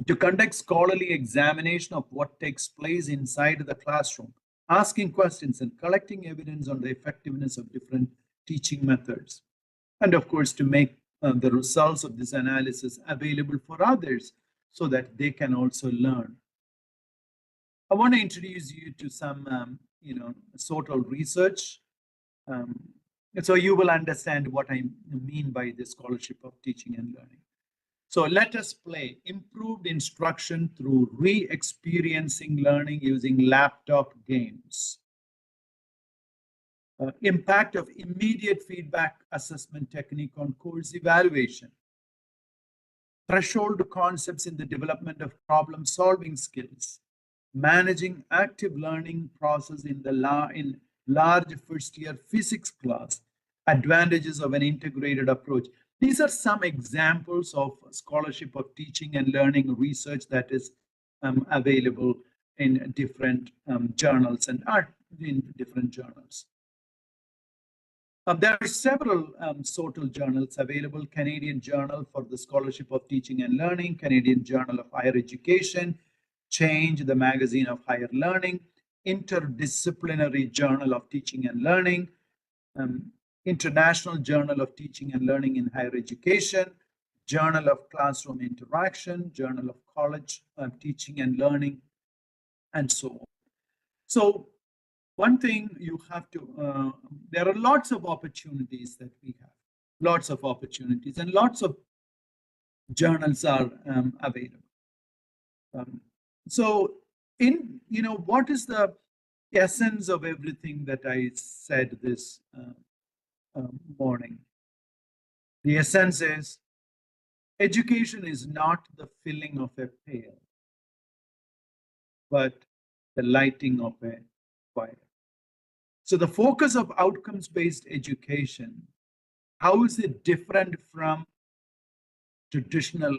To conduct scholarly examination of what takes place inside the classroom, asking questions and collecting evidence on the effectiveness of different teaching methods. And of course, to make the results of this analysis available for others so that they can also learn. I want to introduce you to some, sort of research. So you will understand what I mean by the scholarship of teaching and learning. So let us play improved instruction through re-experiencing learning using laptop games. Impact of immediate feedback assessment technique on course evaluation. Threshold concepts in the development of problem-solving skills. Managing active learning process in large first-year physics class. Advantages of an integrated approach. These are some examples of scholarship of teaching and learning research that is available in different journals and are in different journals. There are several sort of journals available. Canadian Journal for the Scholarship of Teaching and Learning, Canadian Journal of Higher Education, Change, the Magazine of Higher Learning, Interdisciplinary Journal of Teaching and Learning, International Journal of Teaching and Learning in Higher Education, Journal of Classroom Interaction, Journal of College Teaching and Learning, and so on. So one thing you have to, there are lots of opportunities that we have, lots of opportunities, and lots of journals are available. So what is the essence of everything that I said this morning? The essence is education is not the filling of a pail, but the lighting of a fire. So the focus of outcomes-based education, how is it different from traditional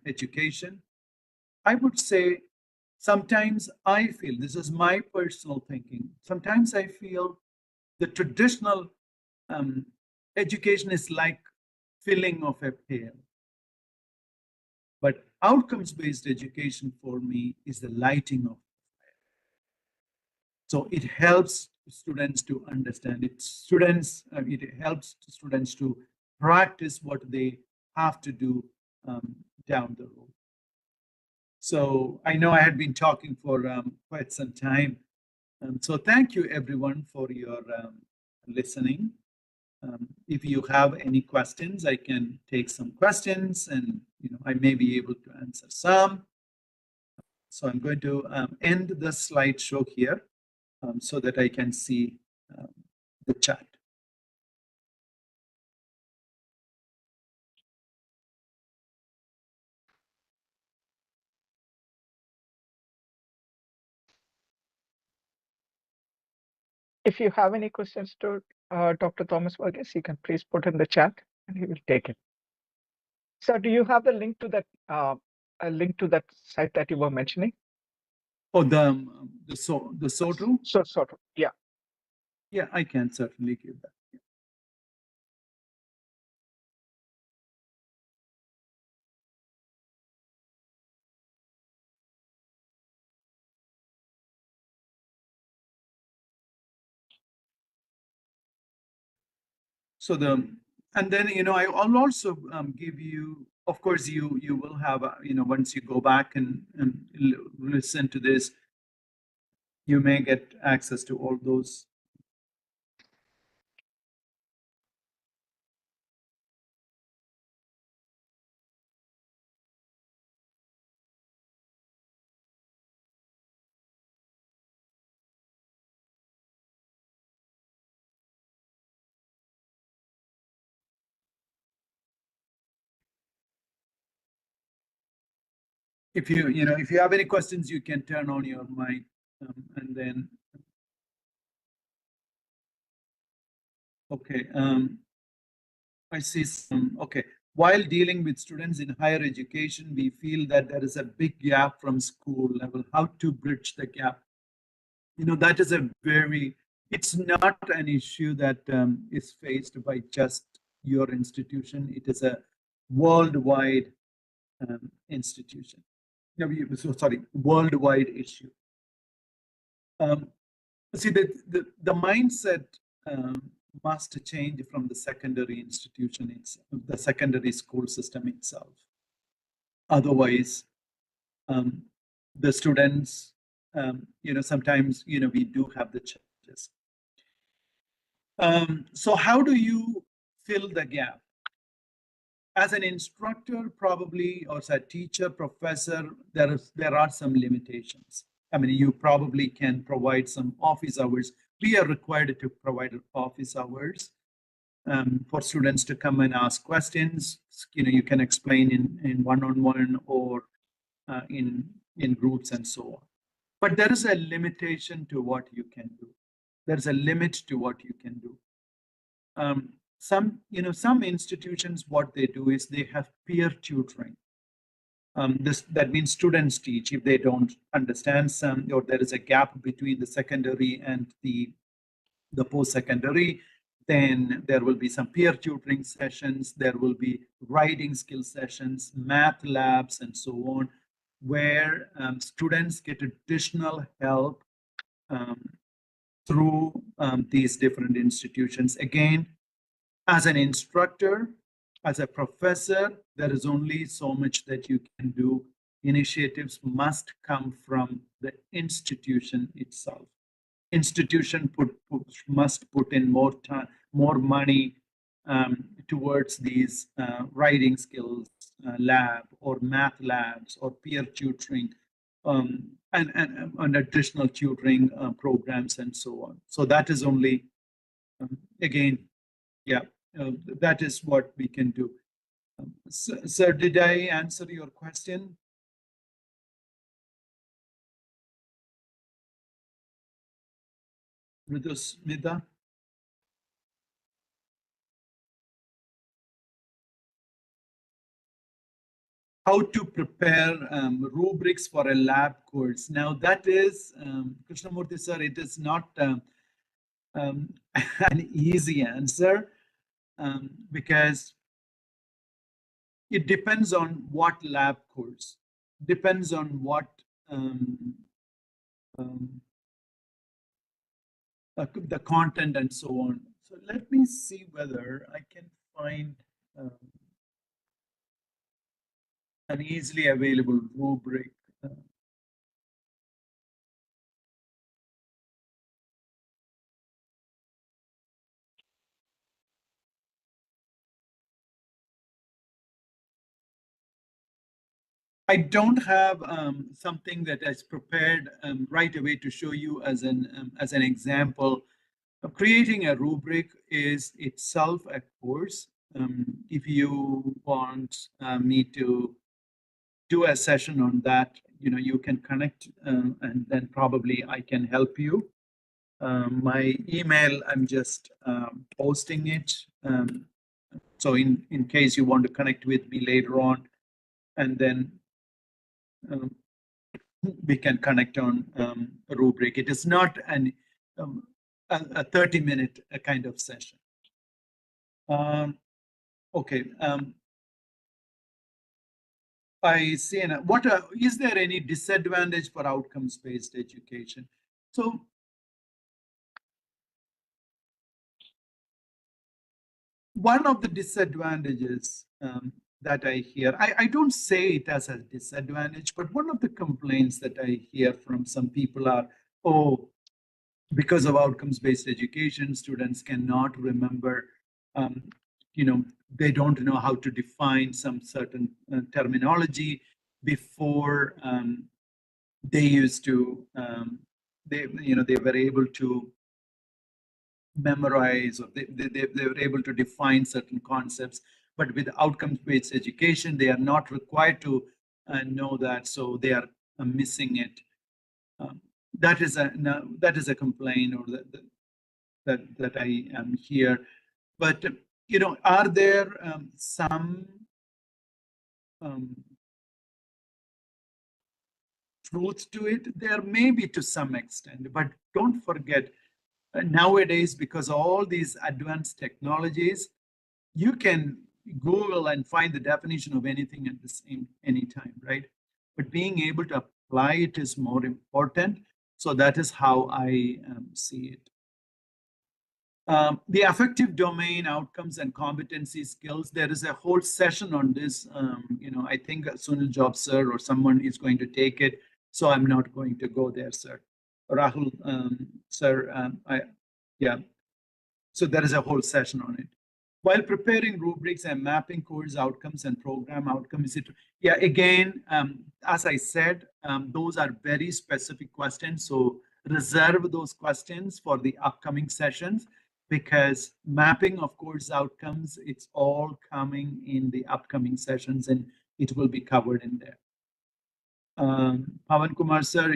education? I would say sometimes I feel, this is my personal thinking, sometimes I feel the traditional education is like filling of a pail. But outcomes-based education for me is the lighting of the fire. So it helps students to understand it. It helps students to practice what they have to do down the road. So I know I had been talking for quite some time. So thank you everyone for your listening. If you have any questions, I can take some questions and I may be able to answer some. So I'm going to end the slideshow here so that I can see the chat. If you have any questions to Dr. Thomas Varghese, you can please put in the chat and he will take it. So do you have the link to that a link to that site that you were mentioning? Oh, the SOTRU? SOTRU, yeah. Yeah, I can certainly give that. Yeah. So and then I'll also give you, of course, you will have once you go back and listen to this, you may get access to all those. If you have any questions, you can turn on your mic and then. Okay, I see some. Okay, while dealing with students in higher education, we feel that there is a big gap from school level. How to bridge the gap? That is it's not an issue that is faced by just your institution. It is a worldwide institution. Worldwide issue. See, the mindset must change from the secondary institution itself, the secondary school system itself. Otherwise, the students, sometimes, we do have the challenges. So how do you fill the gap? As an instructor, probably, or as a teacher, professor, there are some limitations. I mean, you probably can provide some office hours. We are required to provide office hours for students to come and ask questions. You can explain in one-on-one or in groups and so on. But there is a limitation to what you can do. There's a limit to what you can do. Some institutions, what they do is they have peer tutoring. That means students teach if they don't understand some, or there is a gap between the secondary and the post-secondary, then there will be some peer tutoring sessions, there will be writing skill sessions, math labs, and so on, where students get additional help through these different institutions. Again, as an instructor, as a professor, there is only so much that you can do. Initiatives must come from the institution itself. Institution must put in more time, more money towards these writing skills lab or math labs or peer tutoring and additional tutoring programs and so on. So that is only, again, yeah, that is what we can do. Sir, did I answer your question? Smita? How to prepare rubrics for a lab course. Now that is, Krishnamurthy sir, it is not an easy answer because it depends on what lab course, depends on what the content and so on. So let me see whether I can find an easily available rubric. I don't have something that is prepared right away to show you as an example. Creating a rubric is itself a course. If you want me to do a session on that, you can connect and then probably I can help you. My email, I'm just posting it. So in case you want to connect with me later on, and then we can connect on a rubric. It is not a 30-minute kind of session. Okay. I see. Is there any disadvantage for outcomes-based education? So one of the disadvantages that I hear, I don't say it as a disadvantage, but one of the complaints that I hear from some people are, oh, because of outcomes-based education, students cannot remember, they don't know how to define some certain terminology before they used to, they were able to memorize, or they were able to define certain concepts. But with outcomes-based education, they are not required to know that, so they are missing it. That is a complaint, or that I am here. But are there some truth to it? There may be to some extent, but don't forget, nowadays, because of all these advanced technologies, you can Google and find the definition of anything at the same anytime, right? But being able to apply it is more important. So that is how I see it. The affective domain outcomes and competency skills. There is a whole session on this. I think Sunil Job sir or someone is going to take it. So I'm not going to go there, sir. Rahul, sir, yeah. So there is a whole session on it. While preparing rubrics and mapping course outcomes and program outcomes, yeah, again, as I said, those are very specific questions. So reserve those questions for the upcoming sessions, because mapping of course outcomes, it's all coming in the upcoming sessions and it will be covered in there. Pavan Kumar sir,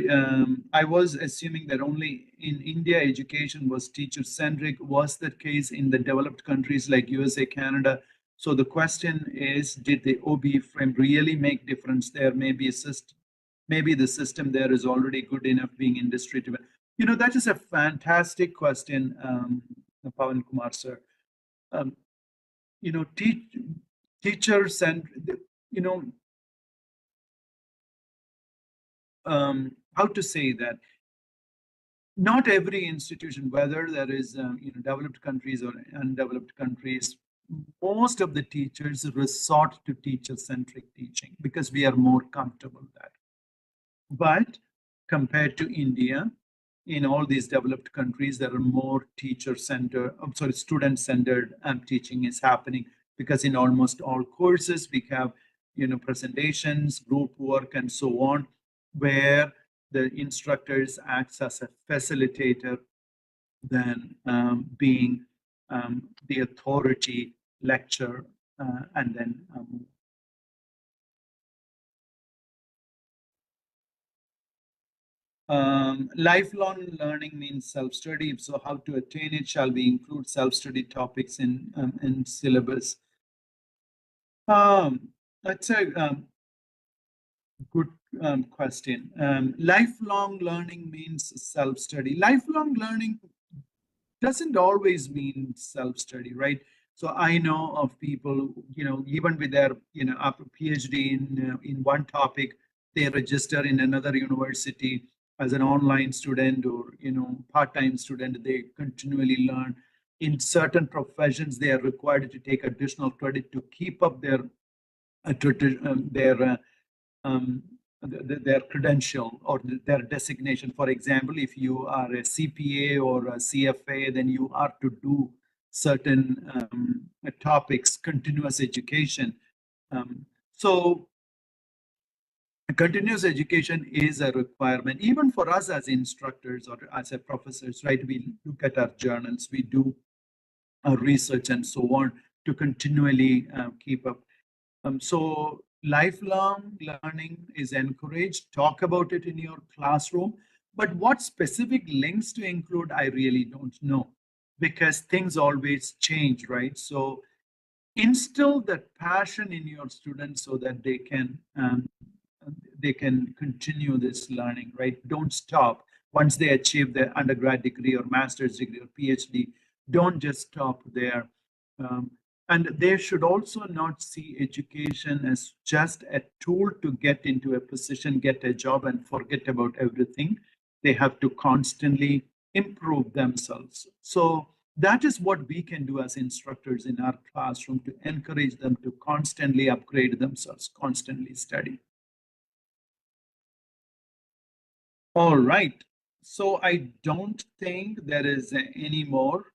I was assuming that only in India education was teacher-centric. Was that case in the developed countries like USA, Canada? So the question is, did the OBE frame really make difference there? Maybe the system there is already good enough being industry driven. That is a fantastic question, Pavan Kumar sir. Teachers and how to say that not every institution, whether there is developed countries or undeveloped countries, most of the teachers resort to teacher-centric teaching because we are more comfortable with that. But compared to India, in all these developed countries, there are more student-centered teaching is happening, because in almost all courses we have presentations, group work, and so on, where the instructors acts as a facilitator than being the authority lecture and then lifelong learning means self-study. If so, how to attain it? Shall we include self-study topics in syllabus? That's a good question. Lifelong learning means self-study. Lifelong learning doesn't always mean self-study, right? So I know of people, even with their, PhD in one topic, they register in another university as an online student or, part-time student. They continually learn. In certain professions, they are required to take additional credit to keep up their credential or their designation. For example, if you are a CPA or a CFA, then you are to do certain topics, continuous education. So continuous education is a requirement, even for us as instructors or as a professors, right? We look at our journals, we do our research and so on to continually keep up. So lifelong learning is encouraged. Talk about it in your classroom. But what specific links to include, I really don't know, because things always change, right? So instill that passion in your students so that they can continue this learning, right? Don't stop. Once they achieve their undergrad degree or master's degree or PhD, don't just stop there. And they should also not see education as just a tool to get into a position, get a job, and forget about everything. They have to constantly improve themselves. So that is what we can do as instructors in our classroom, to encourage them to constantly upgrade themselves, constantly study. All right. So I don't think there is any more.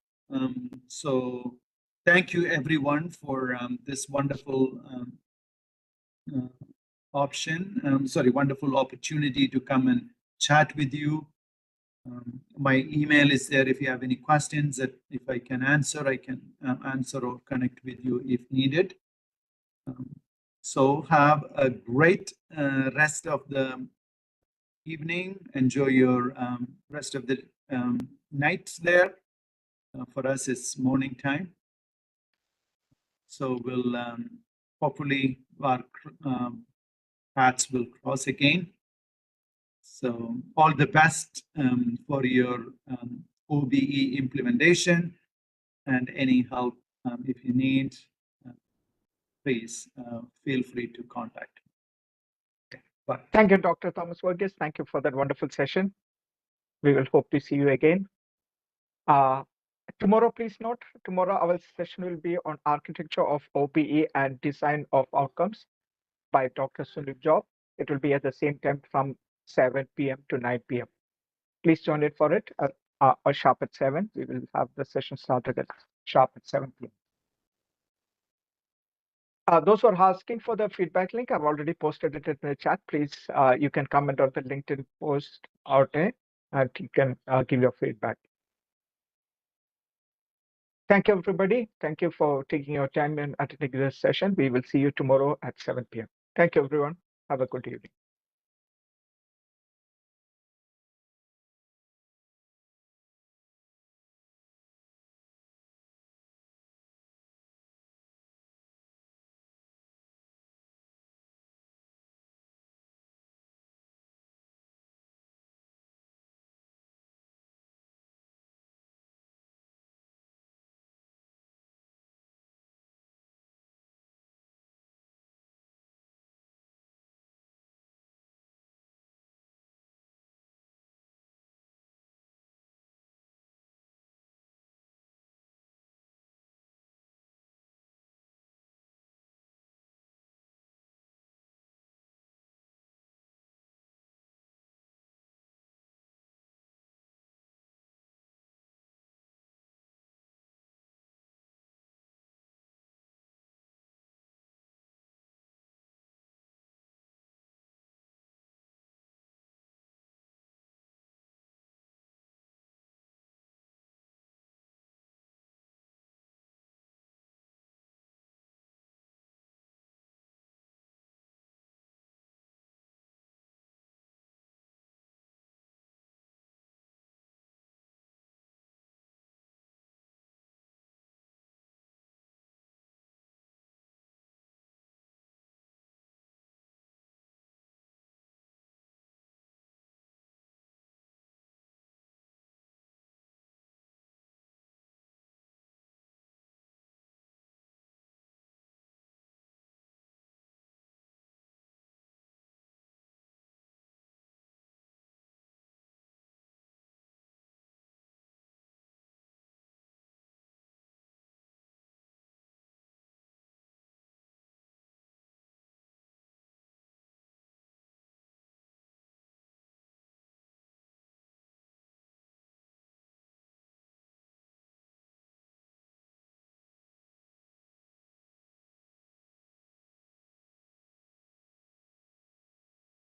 So thank you, everyone, for this wonderful wonderful opportunity to come and chat with you. My email is there if you have any questions that if I can answer, I can answer or connect with you if needed. So have a great rest of the evening. Enjoy your rest of the nights there. For us, it's morning time. So we'll hopefully our paths will cross again. So all the best for your OBE implementation, and any help if you need, please feel free to contact me. Okay, bye. Thank you, Dr. Thomas Verghese. Thank you for that wonderful session. We will hope to see you again. Tomorrow, please note, tomorrow our session will be on architecture of OBE and design of outcomes by Dr. Sunil Job. It will be at the same time from 7 p.m. to 9 p.m. Please join it for it or sharp at 7. We will have the session started at sharp at 7 p.m. Those who are asking for the feedback link, I've already posted it in the chat. Please, you can comment on the LinkedIn post out there and you can give your feedback. Thank you, everybody. Thank you for taking your time and attending this session. We will see you tomorrow at 7 p.m. Thank you, everyone. Have a good evening.